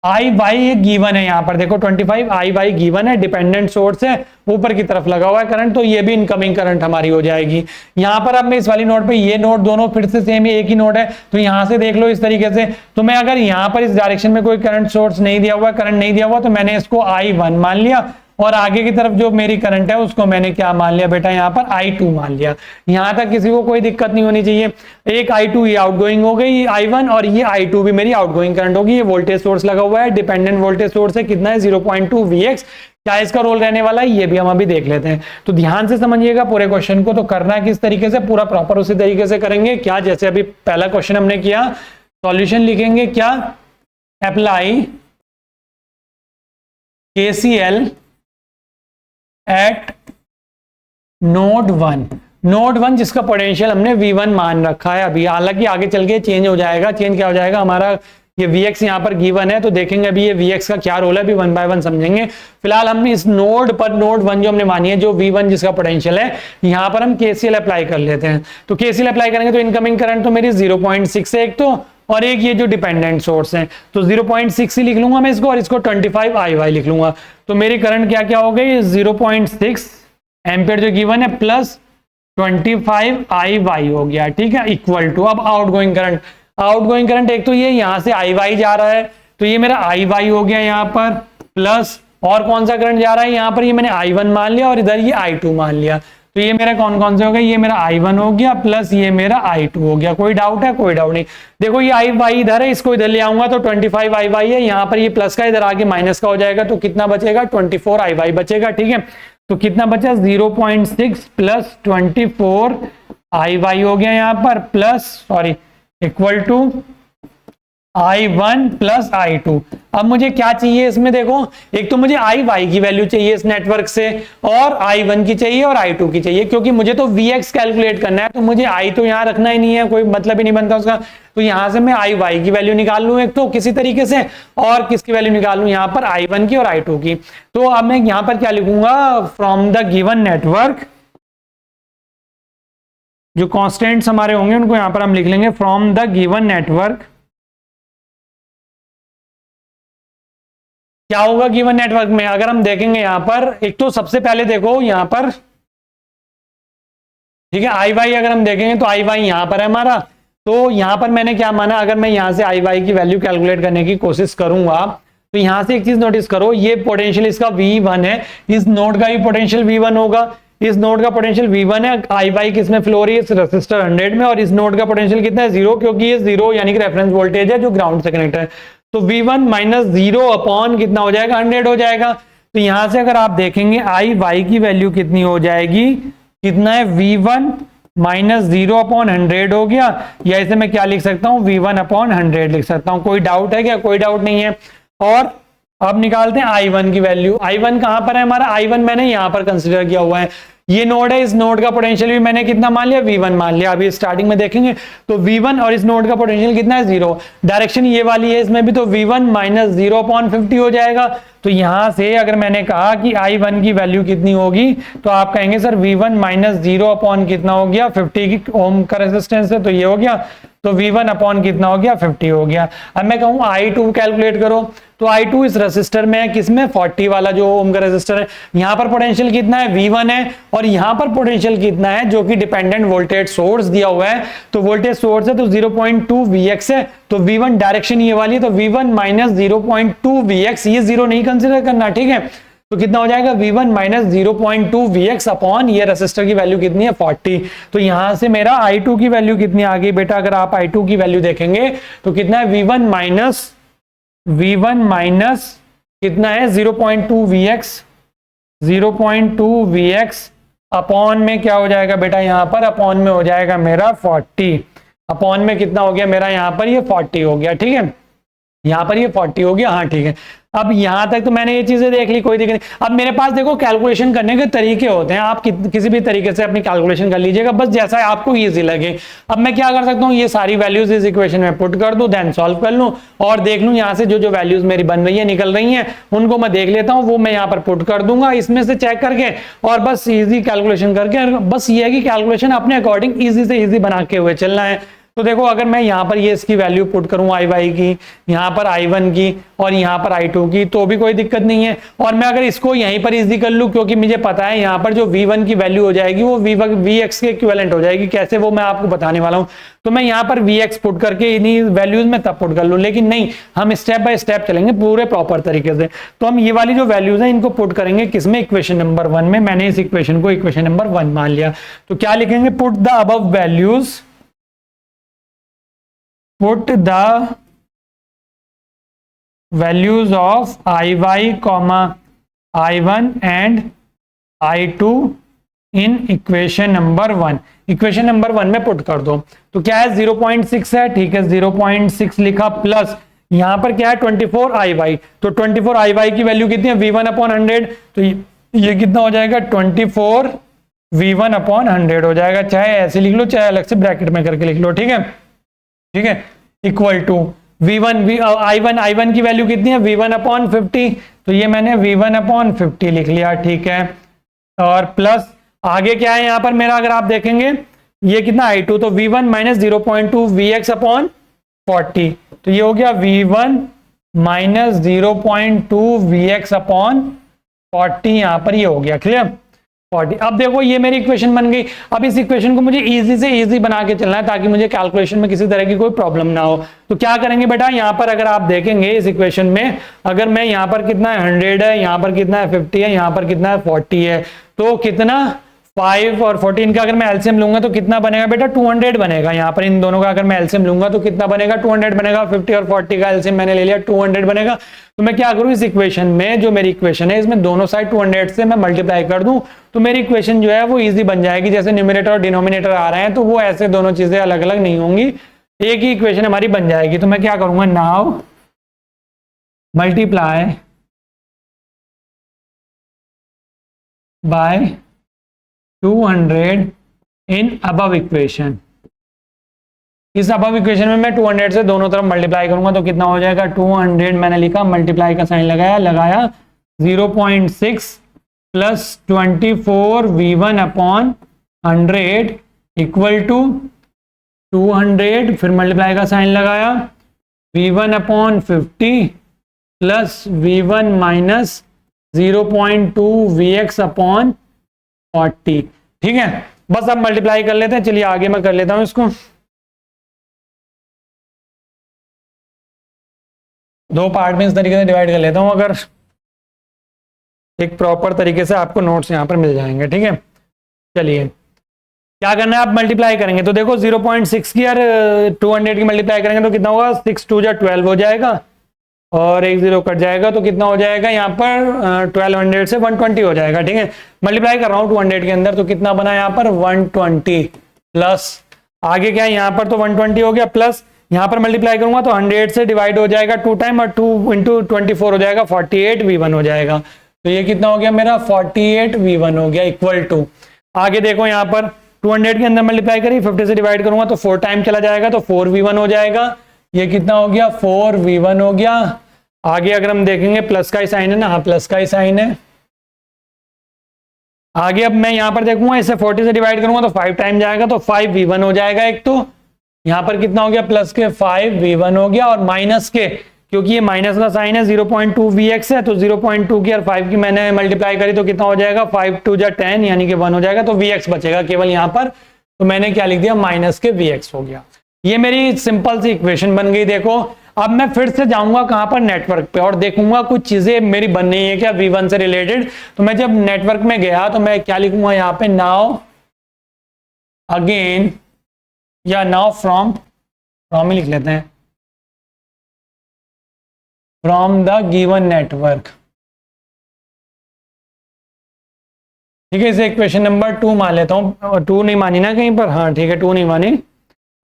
आई वाई गिवन है, यहां पर देखो 25 आई वाई गिवन है, डिपेंडेंट सोर्स है, ऊपर की तरफ लगा हुआ है करंट, तो ये भी इनकमिंग करंट हमारी हो जाएगी। यहां पर अब मैं इस वाली नोड पे, ये नोड दोनों फिर से सेम एक ही नोड है, तो यहां से देख लो इस तरीके से। तो मैं अगर यहां पर इस डायरेक्शन में कोई करंट सोर्स नहीं दिया हुआ, करंट नहीं दिया हुआ, तो मैंने इसको I1 मान लिया और आगे की तरफ जो मेरी करंट है उसको मैंने क्या मान लिया बेटा, यहाँ पर I2 मान लिया। यहां तक किसी को कोई दिक्कत नहीं होनी चाहिए। एक I2 ये आउटगोइंग हो गई I1 और ये I2 भी मेरी आउटगोइंग करंट होगी। ये वोल्टेज सोर्स लगा हुआ है, डिपेंडेंट वोल्टेज सोर्स है, कितना है 0.2 Vx। क्या इसका रोल रहने वाला है ये भी हम अभी देख लेते हैं। तो ध्यान से समझिएगा पूरे क्वेश्चन को। तो करना किस तरीके से, पूरा प्रॉपर उसी तरीके से करेंगे। क्या, जैसे अभी पहला क्वेश्चन हमने किया, सॉल्यूशन लिखेंगे क्या, apply KCL eight node 1, node 1 जिसका पोटेंशियल हमने V1 मान रखा है अभी, हालांकि आगे चल के चेंज हो जाएगा। चेंज क्या हो जाएगा, हमारा ये Vx यहाँ पर गिवन है, तो देखेंगे अभी ये Vx का क्या रोल है, अभी 1 बाय 1 समझेंगे। फिलहाल हम इस नोड पर, नोड 1 जो हमने मानी है, जो V1 जिसका पोटेंशियल है, यहाँ पर हम KCL अप्लाई कर लेते हैं। तो KCL अप्लाई करेंगे तो इनकमिंग करंट तो मेरी 0.6 है एक तो, और एक ये जो डिपेंडेंट सोर्स है, तो 0.6 ही लिख लूंगा मैं इसको, और इसको 25 IY लिख लूंगा। तो मेरी करंट क्या क्या हो गई, 0.6 एम्पियर जो गिवन है प्लस 25 IY हो गया। ठीक है, इक्वल टू, अब आउटगोइंग करंट, आउटगोइंग करंट एक तो ये यहां से IY जा रहा है, तो ये मेरा IY हो गया यहाँ पर, प्लस और कौन सा करंट जा रहा है यहाँ पर, ये मैंने I1 मान लिया और इधर ये I2 मान लिया। तो ये मेरा कौन कौन से हो गए, ये मेरा I1 हो गया प्लस ये मेरा I2 हो गया। कोई डाउट है, कोई डाउट नहीं। देखो ये IY इधर है, इसको इधर ले आऊंगा तो 25 IY है, यहाँ पर ये प्लस का इधर आगे माइनस का हो जाएगा, तो कितना बचेगा, 24 IY बचेगा। ठीक है, तो कितना बचा, 0.6 प्लस 24 IY हो गया यहाँ पर, plus sorry equal to I1 plus I2। अब मुझे क्या चाहिए इसमें, देखो एक तो मुझे IY की वैल्यू चाहिए इस नेटवर्क से, और I1 की चाहिए और I2 की चाहिए, क्योंकि मुझे तो Vx कैलकुलेट करना है, तो मुझे I तो यहां रखना ही नहीं है, कोई मतलब ही नहीं बनता उसका। तो यहां से मैं IY की वैल्यू निकाल लूं एक तो किसी तरीके से, और किसकी वैल्यू निकाल लूं यहाँ पर, I1 की और I2 की। तो अब मैं यहां पर क्या लिखूंगा, फ्रॉम द गिवन नेटवर्क, जो कॉन्स्टेंट्स हमारे होंगे उनको यहां पर हम लिख लेंगे, फ्रॉम द गिवन नेटवर्क। क्या होगा गिवन नेटवर्क में, अगर हम देखेंगे यहां पर, एक तो सबसे पहले देखो यहां पर ठीक है। आई वाई अगर हम देखेंगे तो आई वाई यहाँ पर है हमारा, तो यहाँ पर मैंने क्या माना, अगर मैं यहाँ से आई वाई की वैल्यू कैलकुलेट करने की कोशिश करूंगा तो यहाँ से एक चीज नोटिस करो, ये पोटेंशियल इसका V1 है, इस नोड का भी पोटेंशियल V1 होगा, इस नोड का पोटेंशियल V1 है, आई वाई किस में फ्लो हो रही है, इस रेसिस्टर 100 में, और इस नोड का पोटेंशियल कितना है 0, क्योंकि ये 0 यानी कि रेफरेंस वोल्टेज है जो ग्राउंड से कनेक्ट है। तो V1 माइनस 0 अपॉन कितना हो जाएगा 100 हो जाएगा। तो यहां से अगर आप देखेंगे आई वाई की वैल्यू कितनी हो जाएगी, कितना है V1 माइनस 0 अपॉन 100 हो गया, या इसे मैं क्या लिख सकता हूं V1 अपॉन 100 लिख सकता हूं। कोई डाउट है क्या? कोई डाउट नहीं है। और अब निकालते हैं I1 की वैल्यू। I1 कहां पर है हमारा, I1 मैंने यहां पर कंसीडर किया हुआ है, ये नोड है, इस नोड का पोटेंशियल भी मैंने कितना मान लिया V1 मान लिया। अभी स्टार्टिंग में देखेंगे तो V1 और इस नोड का पोटेंशियल कितना है 0, डायरेक्शन ये वाली है इसमें भी, तो V1 माइनस 0 अपॉन 50 हो जाएगा। तो यहां से अगर मैंने कहा कि I1 की वैल्यू कितनी होगी तो आप कहेंगे सर V1 माइनस 0 अपॉन कितना हो गया 50 की ओम का रेजिस्टेंस है, तो ये हो गया, तो V1 अपॉन कितना हो गया 50 हो गया। अब मैं कहूँ I2 कैलकुलेट करो, तो I2 इस रेजिस्टर में है, किसमें 40 वाला जो ओम का रेजिस्टर है, यहां पर पोटेंशियल कितना है V1 है, और यहां पर पोटेंशियल कितना है जो कि डिपेंडेंट वोल्टेज सोर्स दिया हुआ है, तो वोल्टेज सोर्स है तो 0.2 Vx है, तो V1 डायरेक्शन ये वाली है, तो V1 माइनस 0.2 Vx, ये 0 नहीं कंसिडर करना, ठीक है। तो कितना हो जाएगा V1 माइनस 0.2 Vx अपॉन ये रेसिस्टर की वैल्यू कितनी है 40। तो यहां से मेरा I2 की वैल्यू कितनी आ गई बेटा, अगर आप I2 की वैल्यू देखेंगे तो कितना है V1 माइनस कितना है 0.2 Vx, 0.2 Vx अपॉन में क्या हो जाएगा बेटा, यहां पर अपॉन में हो जाएगा मेरा 40, अपॉन में कितना हो गया मेरा यहां पर ये 40 हो गया, ठीक है, यहां पर ये 40 हो गया, हाँ ठीक है। अब यहां तक तो मैंने ये चीजें देख ली, कोई दिक्कत नहीं। अब मेरे पास देखो कैलकुलेशन करने के तरीके होते हैं, आप किसी भी तरीके से अपनी कैलकुलेशन कर लीजिएगा, बस जैसा आपको इजी लगे। अब मैं क्या कर सकता हूँ, ये सारी वैल्यूज इस इक्वेशन में पुट कर दूं, देन सॉल्व कर लूं और देख लूं यहाँ से जो जो वैल्यूज मेरी बन रही है निकल रही हैं उनको मैं देख लेता हूँ, वो मैं यहाँ पर पुट कर दूंगा इसमें से चेक करके, और बस इजी कैलकुलेशन करके, बस ये है कि कैलकुलेशन अपने अकॉर्डिंग इजी से इजी बना के हुए चलना है। तो देखो अगर मैं यहाँ पर ये इसकी वैल्यू पुट करूँ आई वाई की, यहाँ पर I1 की और यहाँ पर I2 की, तो भी कोई दिक्कत नहीं है। और मैं अगर इसको यहीं पर इजी कर लूँ, क्योंकि मुझे पता है यहाँ पर जो V1 की वैल्यू हो जाएगी वो Vx के इक्विवेलेंट हो जाएगी, कैसे वो मैं आपको बताने वाला हूँ। तो मैं यहाँ पर Vx पुट करके इन्हीं वैल्यूज में तब पुट कर लूँ, लेकिन नहीं, हम स्टेप बाय स्टेप चलेंगे पूरे प्रॉपर तरीके से। तो हम ये वाली जो वैल्यूज है इनको पुट करेंगे किसमें, इक्वेशन नंबर 1 में। मैंने इस इक्वेशन को इक्वेशन नंबर 1 मान लिया, तो क्या लिखेंगे, put the above values, put the values of I comma I1 and I2 in equation number 1। Equation number 1 में पुट कर दो, तो क्या है 0.6 है, ठीक है, 0.6 लिखा, प्लस यहां पर क्या है 24 IY, तो 24 IY की वैल्यू कितनी है V1 अपॉन 100, तो ये कितना हो जाएगा 24 V1 अपॉन 100 हो जाएगा, चाहे ऐसे लिख लो चाहे अलग से ब्रैकेट में करके लिख लो, ठीक है, ठीक है, इक्वल टू I1 की वैल्यू कितनी है V1 अपॉन 50, तो ये मैंने V1 अपॉन 50 लिख लिया, ठीक है, और प्लस आगे क्या है यहाँ पर मेरा, अगर आप देखेंगे ये कितना I2, तो V1 माइनस 0.2 Vx अपॉन 40, तो ये हो गया V1 माइनस 0.2 Vx अपॉन 40, यहाँ पर ये हो गया क्लियर 40। अब देखो ये मेरी इक्वेशन बन गई। अब इस इक्वेशन को मुझे इजी से इजी बना के चलना है ताकि मुझे कैलकुलेशन में किसी तरह की कोई प्रॉब्लम ना हो। तो क्या करेंगे बेटा, यहाँ पर अगर आप देखेंगे इस इक्वेशन में, अगर मैं यहाँ पर कितना है 100 है, यहाँ पर कितना है 50 है, यहाँ पर कितना है 40 है, तो कितना 5 और 14 का अगर मैं एलसीएम लूंगा तो कितना बनेगा बेटा 200 बनेगा। यहाँ पर इन दोनों का अगर मैं एलसीएम लूंगा तो कितना बनेगा 200 बनेगा। 50 और 40 का एलसीएम मैंने ले लिया 200 बनेगा। तो मैं क्या करूं, इस इक्वेशन में जो मेरी इक्वेशन है इसमें दोनों साइड 200 से मैं मल्टीप्लाई कर दूं तो मेरी इक्वेशन जो है वो इजी बन जाएगी। जैसे न्यूमरेटर और डिनोमिनेटर आ रहे हैं तो वो ऐसे दोनों चीजें अलग अलग नहीं होंगी, एक ही इक्वेशन हमारी बन जाएगी। तो मैं क्या करूंगा, now multiply by 200 in above equation. इस अबव इक्वेशन में मैं 200 से दोनों तरफ मल्टीप्लाई करूंगा तो कितना हो जाएगा 200 मैंने लिखा, मल्टीप्लाई का साइन लगाया 0.6 plus 24 V1 upon 100 equal to 200, फिर मल्टीप्लाई का साइन लगाया V1 upon 50 plus V1 minus 0.2 Vx upon 40। ठीक है, बस अब मल्टीप्लाई कर लेते हैं। चलिए आगे मैं कर लेता हूं इसको, दो पार्ट में इस तरीके से डिवाइड कर लेता हूं, अगर एक प्रॉपर तरीके से आपको नोट्स यहाँ पर मिल जाएंगे। ठीक है, चलिए क्या करना है, आप मल्टीप्लाई करेंगे तो देखो 0.6 की यार 200 की मल्टीप्लाई करेंगे तो कितना होगा, 6 2 जा 12 हो जाएगा, और एक जीरो कट जाएगा तो कितना हो जाएगा यहाँ पर 1200 से 120 हो जाएगा। ठीक है, मल्टीप्लाई कर रहा हूँ 200 के अंदर, तो कितना बना यहाँ पर 120 प्लस, आगे क्या है यहाँ पर तो 120 हो गया, प्लस यहाँ पर मल्टीप्लाई करूंगा तो 100 से डिवाइड हो जाएगा 2 टाइम, और 2 इंटू 24 हो जाएगा 48 V1 हो जाएगा। तो ये कितना हो गया मेरा 48 V1 हो गया, इक्वल टू, आगे देखो यहाँ पर 200 के अंदर मल्टीप्लाई करी, 50 से डिवाइड करूंगा तो 4 टाइम चला जाएगा तो 4 V1 हो जाएगा। ये कितना हो गया 4 V1 हो गया। आगे अगर हम देखेंगे प्लस का ही साइन है ना, हाँ प्लस का ही साइन है। आगे अब मैं यहाँ पर देखूंगा, इसे 40 से डिवाइड करूंगा तो 5 टाइम जाएगा तो 5 V1 हो जाएगा। एक तो यहाँ पर कितना हो गया प्लस के 5 V1 हो गया, और माइनस के, क्योंकि ये माइनस का साइन है 0.2 Vx है, तो 0.2 की और 5 की मैंने मल्टीप्लाई करी तो कितना हो जाएगा 5 2 जा 10 यानी कि 1 हो जाएगा, तो Vx बचेगा केवल यहाँ पर, तो मैंने क्या लिख दिया माइनस के Vx हो गया। ये मेरी सिंपल सी इक्वेशन बन गई। देखो अब मैं फिर से जाऊंगा कहां पर, नेटवर्क पे, और देखूंगा कुछ चीजें मेरी बन रही है क्या V1 से रिलेटेड। तो मैं जब नेटवर्क में गया तो मैं क्या लिखूंगा यहाँ पे, नाउ अगेन, या नाउ फ्रॉम ही लिख लेते हैं, फ्रॉम द गिवन नेटवर्क। ठीक है, इसे इक्वेशन नंबर 2 मान लेता हूं, 2 नहीं मानी ना कहीं पर, हाँ ठीक है 2 नहीं मानी,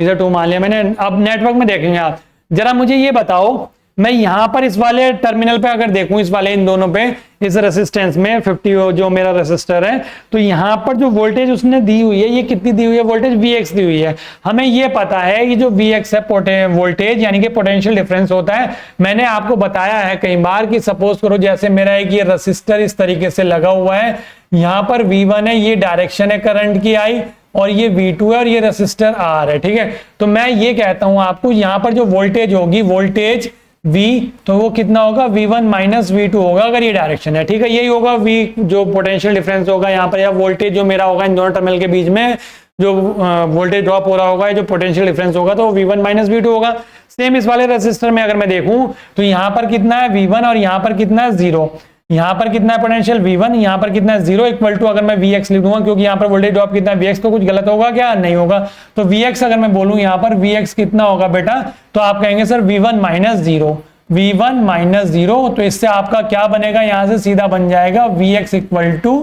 इसे 2 मान लिया मैंने। अब नेटवर्क में देखेंगे आप, जरा मुझे ये बताओ, मैं यहां पर इस वाले टर्मिनल पे अगर देखूं, इस वाले इन दोनों पे, इस रेसिस्टेंस में 50 जो मेरा रेसिस्टर है, तो यहां पर जो वोल्टेज उसने दी हुई है, ये कितनी दी हुई है वोल्टेज, Vx दी हुई है। हमें ये पता है कि जो Vx है वोल्टेज यानी कि पोटेंशियल डिफरेंस होता है। मैंने आपको बताया है कई बार कि सपोज करो जैसे मेरा एक ये रेसिस्टर इस तरीके से लगा हुआ है, यहाँ पर V1 है, ये डायरेक्शन है करंट की आई, और ये V2 है और ये रेसिस्टर R है। ठीक है, तो मैं ये कहता हूं आपको, यहां पर जो वोल्टेज होगी, वोल्टेज V, तो वो कितना होगा V1 माइनस V2 होगा, अगर ये डायरेक्शन है। ठीक है, यही होगा V जो पोटेंशियल डिफरेंस होगा यहाँ पर, या वोल्टेज जो मेरा होगा इन दोनों टर्मिनल के बीच में जो वोल्टेज ड्रॉप हो रहा होगा, जो पोटेंशियल डिफरेंस होगा, तो V1 माइनस V2 होगा। सेम इस वाले रेसिस्टर में अगर मैं देखूं तो यहाँ पर कितना है V1 और यहाँ पर कितना है 0, यहाँ पर कितना है पोटेंशियल V1, यहाँ पर कितना है 0, इक्वल टू, अगर मैं Vx लिख दूंगा क्योंकि यहाँ पर वोल्टेज ड्रॉप कितना है Vx, तो कुछ गलत होगा क्या, नहीं होगा। तो Vx अगर मैं बोलूं यहाँ पर Vx कितना होगा बेटा, तो आप कहेंगे sir V1 minus 0, V1 minus 0, तो इससे आपका क्या बनेगा, यहां से सीधा बन जाएगा Vx इक्वल टू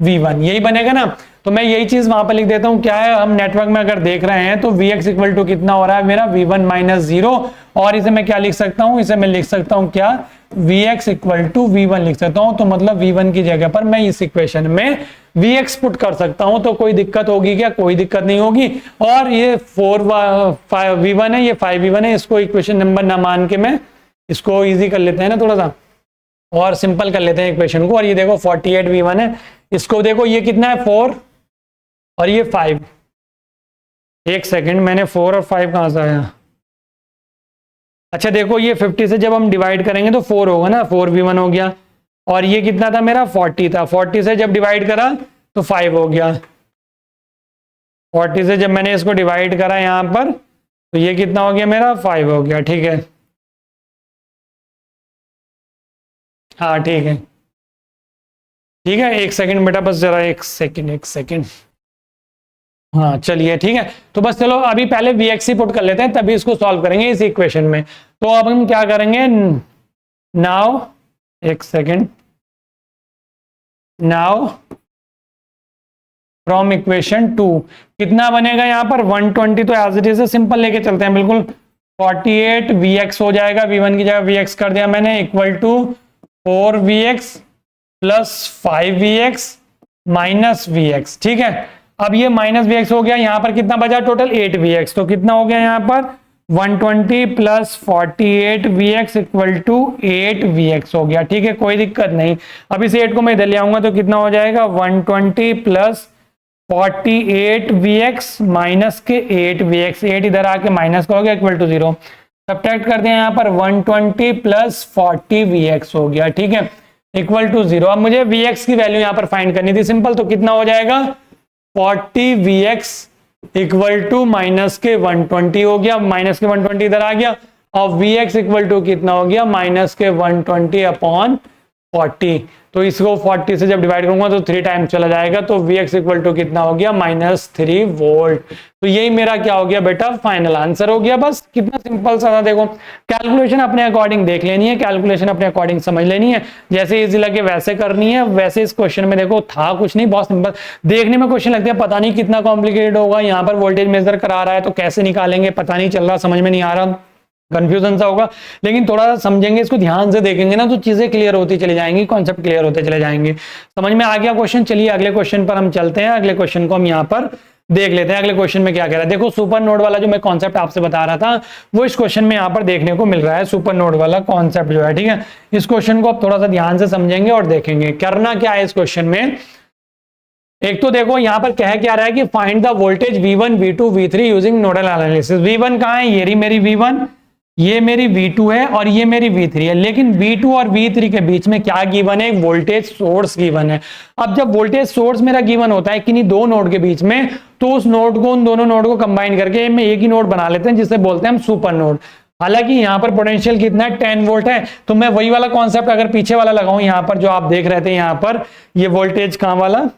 V1, यही बनेगा ना। तो मैं यही चीज वहां पर लिख देता हूं, क्या है, हम नेटवर्क में अगर देख रहे हैं तो Vx इक्वल टू कितना हो रहा है मेरा V1 माइनस 0, और इसे मैं क्या लिख सकता हूं, इसे मैं लिख सकता हूं क्या, Vx इक्वल टू V1 लिख सकता हूं। तो मतलब V1 की जगह पर मैं इस इक्वेशन में Vx पुट कर सकता हूं, तो कोई दिक्कत होगी क्या, कोई दिक्कत नहीं होगी। और ये 4V1 है, ये 5V1 है, इसको इक्वेशन नंबर ना मान के मैं इसको इजी कर लेते हैं ना, थोड़ा सा और सिंपल कर लेते हैं इक्वेशन को। और ये देखो 48 V1 है, इसको देखो ये कितना है 4 और ये 5, एक सेकंड, मैंने 4 और 5 कहां से आया, अच्छा देखो ये 50 से जब हम डिवाइड करेंगे तो 4 होगा ना, 4V1 हो गया, और ये कितना था मेरा 40 था, 40 से जब डिवाइड करा तो 5 हो गया, 40 से जब मैंने इसको डिवाइड करा यहां पर तो ये कितना हो गया मेरा 5 हो गया। ठीक है, हाँ ठीक है, ठीक है, एक सेकंड बेटा, बस जरा एक सेकंड, हाँ चलिए ठीक है। तो बस चलो अभी पहले Vx पुट कर लेते हैं, तभी इसको सॉल्व करेंगे इस इक्वेशन में। तो अब हम क्या करेंगे, नाउ एक सेकंड, नाउ फ्रॉम इक्वेशन 2 कितना बनेगा यहाँ पर 120, तो एज इट इज सिंपल लेके चलते हैं बिल्कुल, 48 Vx हो जाएगा, V1 की जगह Vx कर दिया मैंने, equal to 4Vx plus 5Vx minus Vx। ठीक है, अब ये माइनस Vx हो गया, यहां पर कितना बचा टोटल 8Vx, तो कितना हो गया यहाँ पर 120 plus 48 Vx equal to 8Vx हो गया। ठीक है, कोई दिक्कत नहीं। अब इस 8 को मैं इधर ले आऊंगा तो कितना हो जाएगा 120 प्लस 48 Vx माइनस के 8Vx, 8 इधर आके माइनस का हो गया इक्वल टू 0, सब्ट्रैक्ट कर दिया यहाँ पर 120 प्लस 40 Vx हो गया। ठीक है, इक्वल टू 0। अब मुझे Vx की वैल्यू यहाँ पर फाइंड करनी थी, सिंपल, तो कितना हो जाएगा 40 Vx इक्वल टू माइनस के 120 हो गया, माइनस के 120 इधर आ गया, और Vx इक्वल टू कितना हो गया, माइनस के 120 अपॉन 40। तो इसको 40 से जब डिवाइड करूंगा तो 3 टाइम चला जाएगा, तो Vx इक्वल टू कितना हो गया, -3 वोल्ट। तो यही मेरा क्या हो गया बेटा, फाइनल आंसर हो गया। बस कितना सिंपल सा था। देखो कैलकुलेशन अपने अकॉर्डिंग देख लेनी है, कैलकुलेशन अपने अकॉर्डिंग समझ लेनी है, जैसे इजी लगे वैसे करनी है। वैसे इस क्वेश्चन में देखो था कुछ नहीं, बहुत सिंपल देखने में क्वेश्चन लगता है, पता नहीं कितना कॉम्प्लिकेटेड होगा। यहाँ पर वोल्टेज मेजर करा रहा है तो कैसे निकालेंगे पता नहीं चल रहा, समझ में नहीं आ रहा, कंफ्यूजन सा होगा। लेकिन थोड़ा सा समझेंगे, इसको ध्यान से देखेंगे ना तो चीजें क्लियर होती चली जाएंगी, कॉन्सेप्ट क्लियर होते चले जाएंगे। समझ में आ गया क्वेश्चन। चलिए अगले क्वेश्चन पर हम चलते हैं। अगले क्वेश्चन को हम यहाँ पर देख लेते हैं। अगले क्वेश्चन में क्या कह रहा है, देखो सुपर नोड वाला जो मैं कॉन्सेप्ट आपसे बता रहा था वो इस क्वेश्चन में यहाँ पर देखने को मिल रहा है। सुपर नोड वाला कॉन्सेप्ट जो है, ठीक है, इस क्वेश्चन को आप थोड़ा सा ध्यान से समझेंगे और देखेंगे। करना क्या है इस क्वेश्चन में, एक तो देखो यहाँ पर कह क्या रहा है कि find the voltage V1 V2 V3 using nodal analysis. V1 कहाँ है, ये रही मेरी V1, ये मेरी V2 है और ये मेरी V3 है। लेकिन V2 और V3 के बीच में क्या गिवन है, वोल्टेज सोर्स गिवन है। अब जब वोल्टेज सोर्स मेरा गिवन होता है किन्हीं दो नोड के बीच में, तो उस नोड को, उन दोनों नोड को कंबाइन करके में एक ही नोड बना लेते हैं, जिसे बोलते हैं हम सुपर नोड। हालांकि यहाँ पर पोटेंशियल कितना है, 10 वोल्ट है। तो मैं वही वाला कॉन्सेप्ट अगर पीछे वाला लगाऊं, यहाँ पर जो आप देख रहे थे, यहाँ पर ये वोल्टेज कहाँ वाला,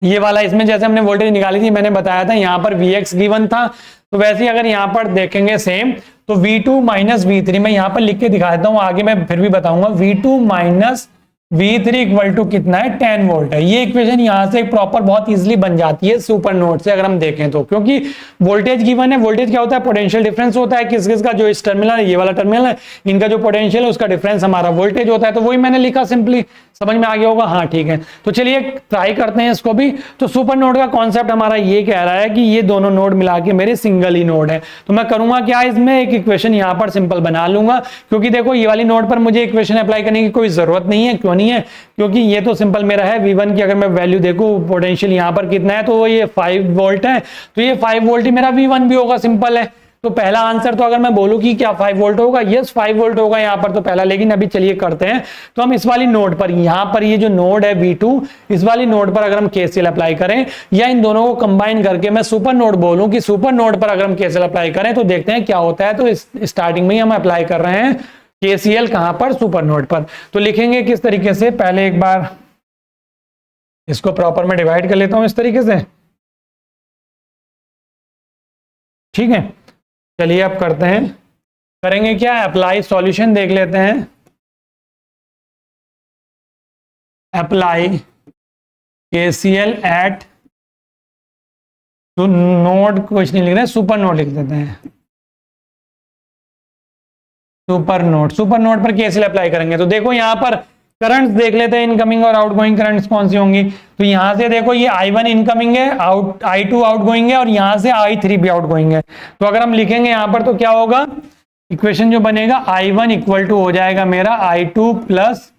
ये वाला, इसमें जैसे हमने वोल्टेज निकाली थी मैंने बताया था यहाँ पर Vx गिवन था, तो वैसे ही अगर यहाँ पर देखेंगे सेम, तो V2 माइनस V3 मैं यहाँ पर लिख के दिखा देता हूँ, आगे मैं फिर भी बताऊंगा। V2 minus V3 equal to कितना है, 10 वोल्ट है। ये इक्वेशन यहाँ से प्रॉपर बहुत इजीली बन जाती है सुपर नोड से अगर हम देखें तो, क्योंकि वोल्टेज गिवन है। वोल्टेज क्या होता है, पोटेंशियल डिफरेंस होता है किस किस का, जो इस टर्मिनल है, ये वाला टर्मिनल है, इनका जो पोटेंशियल है उसका डिफरेंस हमारा वोल्टेज होता है। तो वही मैंने लिखा सिंपली, समझ में आ गया होगा। हाँ ठीक है, तो चलिए ट्राई करते हैं इसको भी। तो सुपर नोड का कॉन्सेप्ट हमारा ये कह रहा है कि ये दोनों नोड मिला के मेरे सिंगल ही नोड है। तो मैं करूंगा क्या, इसमें एक इक्वेशन यहाँ पर सिंपल बना लूंगा, क्योंकि देखो ये वाली नोड पर मुझे इक्वेशन अप्लाई करने की कोई जरूरत नहीं है। क्यों नहीं है, क्योंकि ये तो सिंपल मेरा है V1 की अगर मैं वैल्यू देखूं, पोटेंशियल यहाँ पर कितना है, तो ये 5 वोल्ट है, तो ये 5 वोल्ट ही मेरा V1 भी होगा, सिंपल है। तो पहला आंसर तो अगर मैं बोलूं कि क्या 5 वोल्ट होगा, यस 5 वोल्ट होगा यहाँ पर तो पहला। लेकिन अभी चलिए करते हैं, तो हम इस वाली नोड पर, यहाँ पर ये जो नोड है V2, इस वाली नोड पर अगर हम KCL अप्लाई करें, या इन दोनों को कंबाइन करके मैं सुपर नोड बोलूं कि सुपर नोड पर अगर हम KCL अप्लाई करें तो देखते हैं क्या होता है। तो स्टार्टिंग में ही हम अप्लाई कर रहे हैं KCL कहां पर, सुपर नोड पर। तो लिखेंगे किस तरीके से, पहले एक बार इसको प्रॉपर में डिवाइड कर लेता हूं इस तरीके से, ठीक है। चलिए अब करते हैं, करेंगे क्या, अप्लाई सॉल्यूशन देख लेते हैं। अप्लाई KCL एट, तो नोड कुछ नहीं लिख रहे, सुपर नोड लिख देते हैं। सुपर नोड पर KCL अप्लाई करेंगे तो देखो यहाँ पर करंट्स देख लेते हैं, इनकमिंग और आउटगोइंग करंट्स कौन सी होंगी। तो यहां से देखो ये I1 इनकमिंग है, I2 आउटगोइंग है, और यहां से I3 भी आउटगोइंग है। तो अगर हम लिखेंगे यहां पर तो क्या होगा, इक्वेशन जो बनेगा I1 इक्वल टू हो जाएगा मेरा I2 प्लस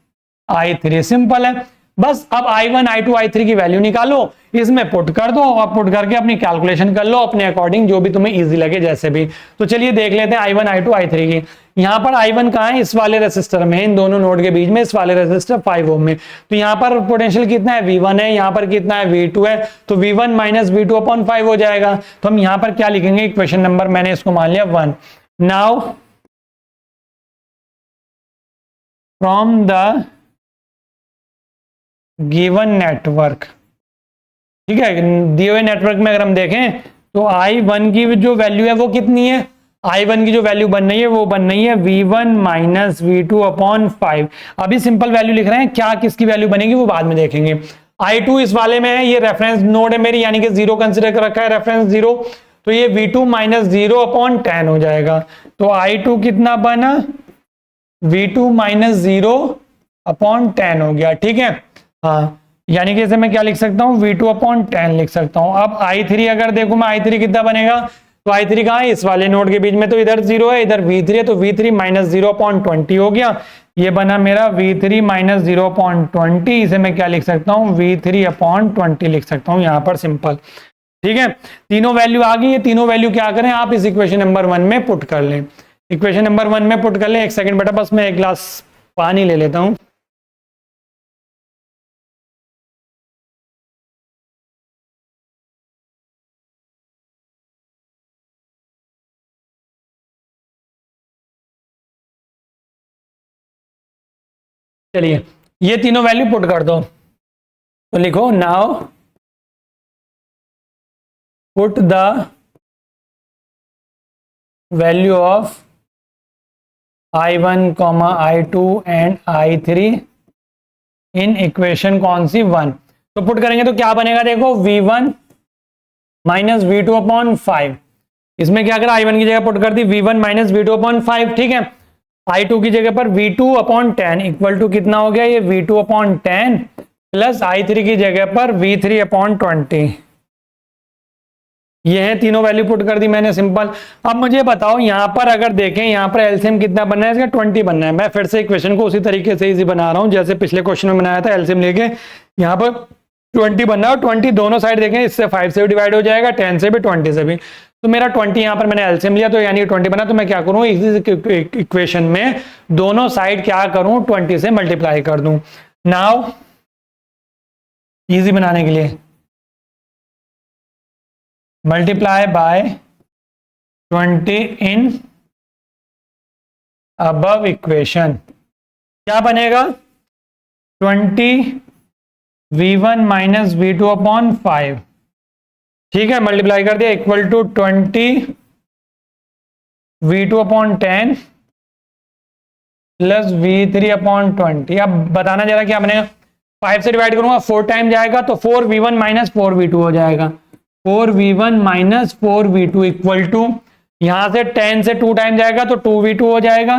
I3, सिंपल है। बस अब I1 I2 I3 की वैल्यू निकालो, इसमें पुट कर दो और पुट करके अपनी कैलकुलेशन कर लो अपने अकॉर्डिंग, जो भी तुम्हें इजी लगे जैसे भी। तो चलिए देख लेते हैं I1 I2 I3 की। यहाँ पर I1 कहाँ है, इस वाले रेसिस्टर में, इन दोनों नोड के बीच में, इस वाले रेसिस्टर 5 ओम में। तो यहाँ पर पोटेंशियल कितना है, V1 है, यहाँ पर कितना है, V2 है। तो V1 माइनस V2 अपॉन 5 हो जाएगा। तो हम यहाँ पर क्या लिखेंगे, इक्वेशन नंबर मैंने इसको मान लिया 1। Now from the given network, ठीक है, दिए हुए नेटवर्क में अगर हम देखें तो I1 की जो वैल्यू है वो कितनी है, I1 की जो वैल्यू बन रही है वो बन रही है V1 माइनस V2 अपॉन 5। अभी सिंपल वैल्यू लिख रहे हैं, क्या किसकी वैल्यू बनेगी वो बाद में देखेंगे। I2 इस वाले में है, ये रेफरेंस नोड है मेरी, यानी कि 0 कंसिडर कर रखा है, रेफरेंस 0। तो ये V2 माइनस 0 अपॉन 10 हो जाएगा। तो I2 कितना बना, V2 माइनस 0 अपॉन 10 हो गया, ठीक है। हाँ, यानी कि इसे मैं क्या लिख सकता हूँ, V2 अपॉन 10 लिख सकता हूँ। अब I3 अगर देखो मैं, I3 कितना बनेगा, तो I3 कहाँ है, इस वाले नोड के बीच में, तो इधर 0 है, इधर V3 है, तो V3 माइनस 0 अपॉन 20 हो गया। ये बना मेरा V3 माइनस 0 अपॉन 20, इसे मैं क्या लिख सकता हूँ, V3 अपॉन 20 लिख सकता हूँ यहाँ पर, सिंपल, ठीक है। तीनों वैल्यू आ गई, ये तीनों वैल्यू क्या करें आप, इस इक्वेशन नंबर 1 में पुट कर लें। इक्वेशन नंबर 1 में पुट कर लें। एक सेकंड बेटा, बस मैं एक गिलास पानी ले लेता हूँ। चलिए ये तीनों वैल्यू पुट कर दो, तो लिखो now put the value of I1, I2 and I3 in equation कौन सी 1। तो पुट करेंगे तो क्या बनेगा, देखो V1 माइनस V2 अपॉन 5। इसमें क्या करा, I1 की जगह पुट कर दी V1 माइनस V2 अपॉन 5, ठीक है। I2 की जगह पर V2 अपॉन 10 इक्वल टू कितना हो गया, ये V2 अपॉन 10 प्लस I3 की जगह पर V3 अपॉन 20। ये है तीनों वैल्यू पुट कर दी मैंने, सिंपल। अब मुझे बताओ यहाँ पर अगर देखें, यहाँ पर एलसीएम कितना बनना है, इसका 20 बनना है। मैं फिर से इक्वेशन को उसी तरीके से इजी बना रहा हूँ जैसे पिछले क्वेश्चन में बनाया था, एलसीएम लेके यहाँ पर 20 बनना है। और 20 दोनों साइड देखें, इससे 5 से भी डिवाइड हो जाएगा, 10 से भी, 20 से भी। तो मेरा 20 यहाँ पर मैंने एलसीएम लिया तो यानी 20 बना। तो मैं क्या करूँ, इस इक्वेशन में दोनों साइड क्या करूँ, 20 से मल्टीप्लाई कर दूं। नाउ इजी बनाने के लिए multiply by 20 in above equation, क्या बनेगा 20 V1 माइनस V2 अपॉन 5, ठीक है। मल्टीप्लाई कर दिया equal to 20 V2 upon 10 plus V3 upon 20। अब बताना जरा क्या बनेगा, 5 से डिवाइड करूंगा 4 टाइम जाएगा तो 4V1 माइनस 4V2 हो जाएगा। 4V1 minus 4V2 equal to, यहां से 10 से 2 टाइम जाएगा तो 2V2 हो जाएगा,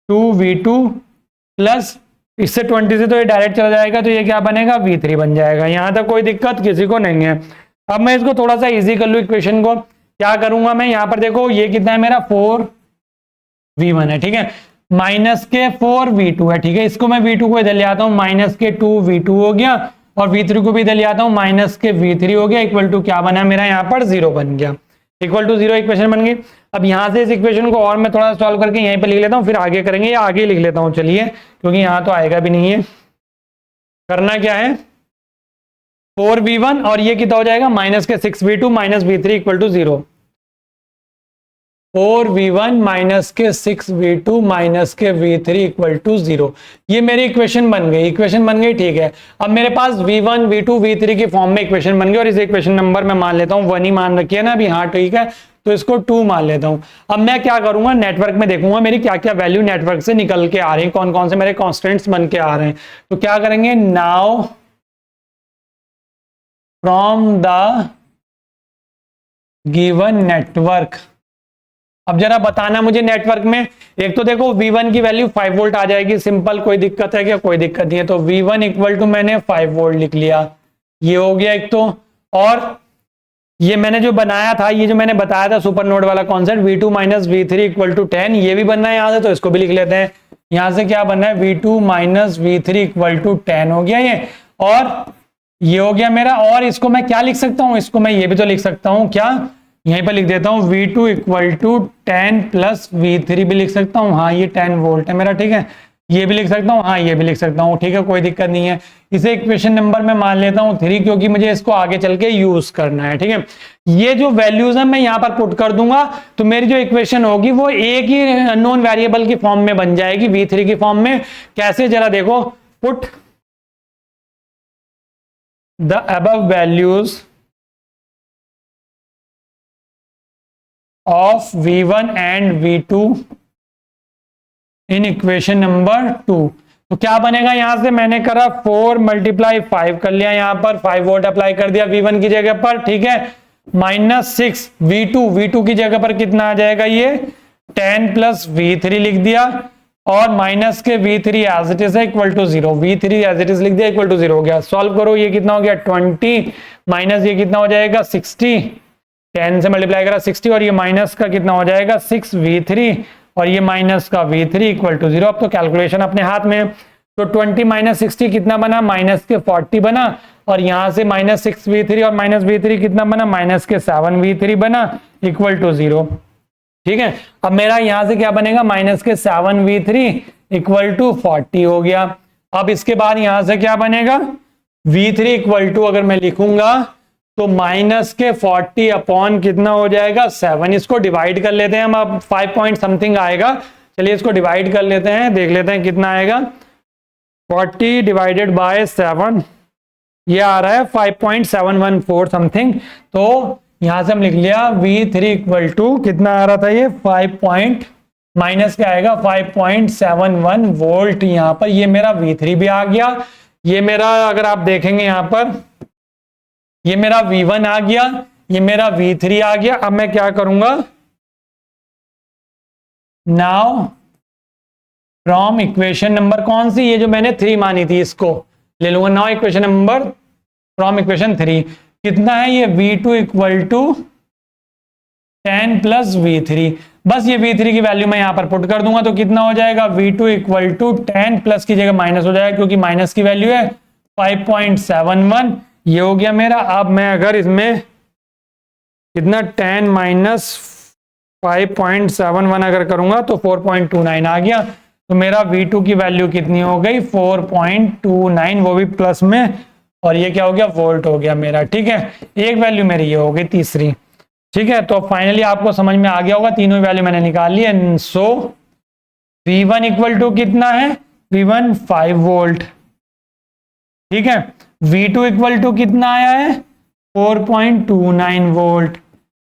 2V2 प्लस इससे 20 से तो ये डायरेक्ट चला जाएगा तो ये क्या बनेगा, V3 बन जाएगा। यहां तक कोई दिक्कत किसी को नहीं है। अब मैं इसको थोड़ा सा इजी कर लूं इक्वेशन को, क्या करूंगा मैं, यहां पर देखो ये कितना है मेरा 4V1 है, ठीक है, माइनस के 4V2 है, ठीक है। इसको मैं V2 को इधर ले आता हूं, माइनस के 2V2 हो गया, और V3 को भी इधर ले आता हूं, माइनस के V3 हो गया, इक्वल टू क्या बना मेरा यहाँ पर 0 बन गया, इक्वल टू 0 इक्वेशन बन गई। अब यहां से इस इक्वेशन को और मैं थोड़ा सॉल्व करके यहीं पे लिख लेता हूं, फिर आगे करेंगे, या आगे लिख लेता हूं चलिए, क्योंकि यहां तो आएगा भी नहीं है। करना क्या है, 4V1 और ये कितना हो जाएगा, माइनस के 6V2 minus V3 equal to 0। 4V1 minus के 6V2 माइनस के V3 इक्वल टू 0। ये मेरी इक्वेशन बन गई, इक्वेशन बन गई, ठीक है। अब मेरे पास V1 V2 V3 की फॉर्म में इक्वेशन बन गई, और इस इक्वेशन नंबर मैं मान लेता हूं 1 ही मान रखिए ना अभी, हाँ ठीक है, तो इसको 2 मान लेता हूं। अब मैं क्या करूंगा, नेटवर्क में देखूंगा मेरी क्या क्या वैल्यू नेटवर्क से निकल के आ रही है, कौन कौन से मेरे कॉन्स्टेंट्स बन के आ रहे हैं। तो क्या करेंगे, now from the given network. अब जरा बताना मुझे नेटवर्क में, एक तो देखो V1 की वैल्यू 5 वोल्ट आ जाएगी, सिंपल, कोई दिक्कत है क्या, कोई दिक्कत नहीं है। तो V1 इक्वल टू मैंने 5 वोल्ट लिख लिया, ये हो गया एक तो। और ये मैंने जो बनाया था, ये जो मैंने बताया था सुपर नोड वाला concept, V2 minus V3 equal to 10, ये भी बनना है यहां से, तो इसको भी लिख लेते हैं। यहां से क्या बनना है, V2 minus V3 equal to 10 हो गया ये, और ये हो गया मेरा। और इसको मैं क्या लिख सकता हूं, इसको मैं ये भी तो लिख सकता हूं, क्या, यहीं पर लिख देता हूं V2 equal to 10 plus V3 भी लिख सकता हूं, हाँ ये 10 वोल्ट है मेरा, ठीक है। ये भी लिख सकता हूं, हाँ ये भी लिख सकता हूं, ठीक है, कोई दिक्कत नहीं है। इसे इक्वेशन नंबर में मान लेता हूं 3, क्योंकि मुझे इसको आगे चल के यूज करना है, ठीक है। ये जो वैल्यूज है मैं यहां पर पुट कर दूंगा, तो मेरी जो इक्वेशन होगी वो एक ही अननोन वेरिएबल की फॉर्म में बन जाएगी, V3 की फॉर्म में। कैसे, जरा देखो, put the above values of V1 and V2 in equation number 2। तो क्या बनेगा, यहां से मैंने करा 4 मल्टीप्लाई 5 कर लिया, यहां पर 5 वोल्ट अप्लाई कर दिया V1 की जगह पर, ठीक है, माइनस 6 V2 की जगह पर कितना आ जाएगा, ये 10 प्लस V3 लिख दिया, और माइनस के V3 एज इट इज है equal to 0, V3 as it is लिख दिया, इक्वल टू 0 हो गया। सॉल्व करो, ये कितना हो गया 20 माइनस ये कितना हो जाएगा 60, 10 से मल्टीप्लाई करा 60, और ये माइनस का कितना हो जाएगा 6V3, और ये माइनस का V3 इक्वल टू 0। अब तो कैलकुलेशन अपने हाथ में, तो 20 माइनस 60 कितना बना, माइनस के 40 बना, और यहां से माइनस 6V3 और माइनस V3 कितना बना, माइनस के 7V3 बना, इक्वल टू 0, ठीक है। अब मेरा यहां से क्या बनेगा, माइनस के 7V3 इक्वल टू 40 हो गया। अब इसके बाद यहां से क्या बनेगा, V3 इक्वल टू अगर मैं लिखूंगा तो माइनस के 40 अपॉन कितना हो जाएगा 7। इसको डिवाइड कर लेते हैं हम, अब 5 पॉइंट समथिंग आएगा, चलिए इसको डिवाइड कर लेते हैं, देख लेते हैं कितना आएगा। 40 डिवाइडेड बाय 7, ये आ रहा है 5.714 समथिंग। तो यहां से हम लिख लिया V3 इक्वल टू कितना आ रहा था, ये 5 माइनस क्या आएगा 5.71 वोल्ट। यहां पर ये मेरा V3 भी आ गया, ये मेरा अगर आप देखेंगे यहां पर ये मेरा V1 आ गया, ये मेरा V3 आ गया। अब मैं क्या करूंगा, नाउ फ्रॉम इक्वेशन नंबर कौन सी, ये जो मैंने 3 मानी थी इसको ले लूंगा। Now equation number from equation 3 कितना है, ये V2 equal to 10 plus V3। बस ये V3 की वैल्यू मैं यहां पर पुट कर दूंगा तो कितना हो जाएगा, V2 इक्वल टू 10 प्लस की जगह माइनस हो जाएगा क्योंकि माइनस की वैल्यू है 5.71, ये हो गया मेरा। अब मैं अगर इसमें कितना 10 माइनस 5.71 अगर करूंगा तो 4.29 आ गया। तो मेरा V2 की वैल्यू कितनी हो गई 4.29, वो भी प्लस में, और ये क्या हो गया वोल्ट हो गया मेरा। ठीक है, एक वैल्यू मेरी ये हो गई तीसरी। ठीक है, तो फाइनली आपको समझ में आ गया होगा, तीनों वैल्यू मैंने निकाल ली है। सो V1 इक्वल टू कितना है, V1 5 वोल्ट। ठीक है, V2 इक्वल टू कितना आया है 4.29 वोल्ट,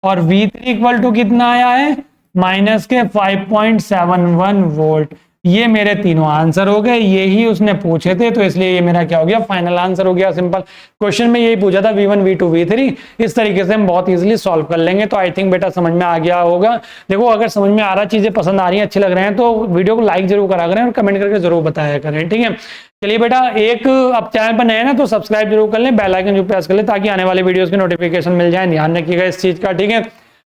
और V3 इक्वल टू कितना आया है माइनस के 5.71 वोल्ट। ये मेरे तीनों आंसर हो गए, यही उसने पूछे थे, तो इसलिए ये मेरा क्या हो गया फाइनल आंसर हो गया। सिंपल क्वेश्चन में यही पूछा था V1 V2 V3, इस तरीके से हम बहुत इजीली सॉल्व कर लेंगे। तो आई थिंक बेटा समझ में आ गया होगा। देखो अगर समझ में आ रहा, चीजें पसंद आ रही हैं, अच्छे लग रहे हैं तो वीडियो को लाइक जरूर करा करें और कमेंट करके जरूर बताया करें। ठीक है, चलिए बेटा, एक अब चैनल पर नए हैं ना तो सब्सक्राइब जरूर कर लें, बेल आइकन जो प्रेस कर लें ताकि आने वाले वीडियोस के नोटिफिकेशन मिल जाए। ध्यान रखिएगा इस चीज का। ठीक है,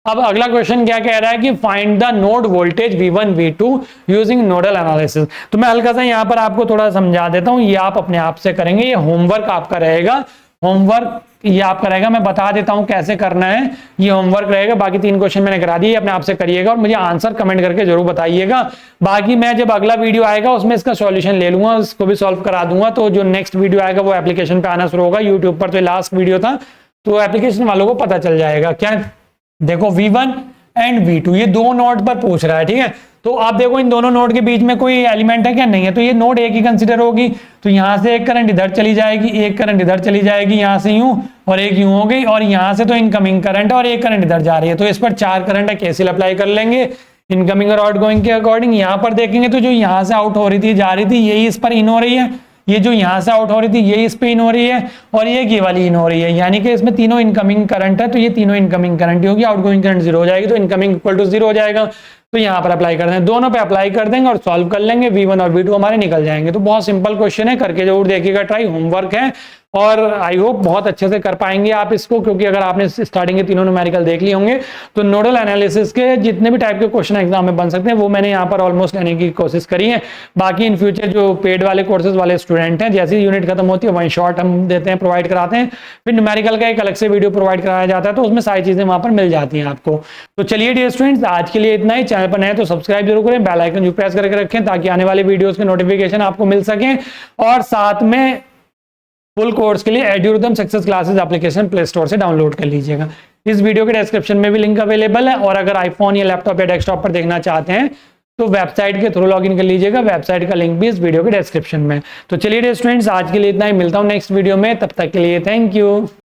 अब अगला क्वेश्चन क्या कह रहा है कि find the node voltage V1 V2 using nodal analysis. तो मैं हल्का सा यहाँ पर आपको थोड़ा समझा देता हूँ, ये आप अपने आप से करेंगे, ये होमवर्क आपका रहेगा। होमवर्क ये आपका रहेगा, मैं बता देता हूँ कैसे करना है, ये होमवर्क रहेगा। बाकी 3 क्वेश्चन मैंने करा दिए, अपने आप से करिएगा और मुझे आंसर कमेंट करके जरूर बताइएगा। बाकी मैं जब अगला वीडियो आएगा उसमें इसका सॉल्यूशन ले लूंगा, उसको भी सॉल्व करा दूंगा। तो जो नेक्स्ट वीडियो आएगा वो एप्लीकेशन पे आना शुरू होगा यूट्यूब पर। तो लास्ट वीडियो था तो एप्लीकेशन वालों को पता चल जाएगा। क्या देखो V1 एंड V2 ये दो नोड पर पूछ रहा है। ठीक है, तो आप देखो इन दोनों नोड के बीच में कोई एलिमेंट है क्या, नहीं है, तो ये नोड एक ही कंसीडर होगी। तो यहां से एक करंट इधर चली जाएगी, एक करंट इधर चली जाएगी, यहां से यूं और एक यूं हो गई, और यहां से तो इनकमिंग करंट है और एक करंट इधर जा रही है। तो इस पर 4 करंट है, केसीएल अप्लाई कर लेंगे इनकमिंग और आउटगोइंग के अकॉर्डिंग। यहां पर देखेंगे तो जो यहां से आउट हो रही थी जा रही थी, यही इस पर इन हो रही है, ये जो यहां से आउट हो रही थी ये इस पे इन हो रही है, और ये वाली इन हो रही है। यानी कि इसमें तीनों इनकमिंग करंट है, तो ये तीनों इनकमिंग करंट होगी, आउटगोइंग करंट 0 हो जाएगी, तो इनकमिंग इक्वल टू 0 हो जाएगा। तो यहाँ पर अप्लाई कर दें, दोनों पे अप्लाई कर देंगे और सॉल्व कर लेंगे, V1 और V2 हमारे निकल जाएंगे। तो बहुत सिंपल क्वेश्चन है, करके जरूर देखिएगा ट्राई, होमवर्क है और आई होप बहुत अच्छे से कर पाएंगे आप इसको, क्योंकि अगर आपने स्टार्टिंग के तीनों न्यूमेरिकल देख लिए होंगे तो नोडल एनालिसिस के जितने भी टाइप के क्वेश्चन एग्जाम में बन सकते हैं वो मैंने यहाँ पर ऑलमोस्ट लेने की कोशिश करी है। बाकी इन फ्यूचर जो पेड वाले कोर्सेज वाले स्टूडेंट हैं, जैसी यूनिट खत्म होती है वहीं शॉर्ट हम देते हैं, प्रोवाइड कराते हैं, फिर न्यूमेरिकल का एक अलग से वीडियो प्रोवाइड कराया जाता है, तो उसमें सारी चीजें वहां पर मिल जाती हैं आपको। तो चलिए डियर स्टूडेंट्स, आज के लिए इतना ही। चैनल पर नए तो सब्सक्राइब जरूर करें, बेल आइकन जो प्रेस करके रखें ताकि आने वाले वीडियोस के नोटिफिकेशन आपको मिल सके, और साथ में फुल कोर्स के लिए एड्यूरिदम success classes application play store से डाउनलोड कर लीजिएगा। इस वीडियो के डिस्क्रिप्शन में भी लिंक अवेलेबल है, और अगर आईफोन या लैपटॉप या डेस्कटॉप पर देखना चाहते हैं तो वेबसाइट के थ्रू लॉगिन कर लीजिएगा, वेबसाइट का लिंक भी इस वीडियो के डिस्क्रिप्शन में। तो चलिए स्टूडेंट्स, आज के लिए इतना ही, मिलता हूं नेक्स्ट वीडियो में, तब तक के लिए थैंक यू।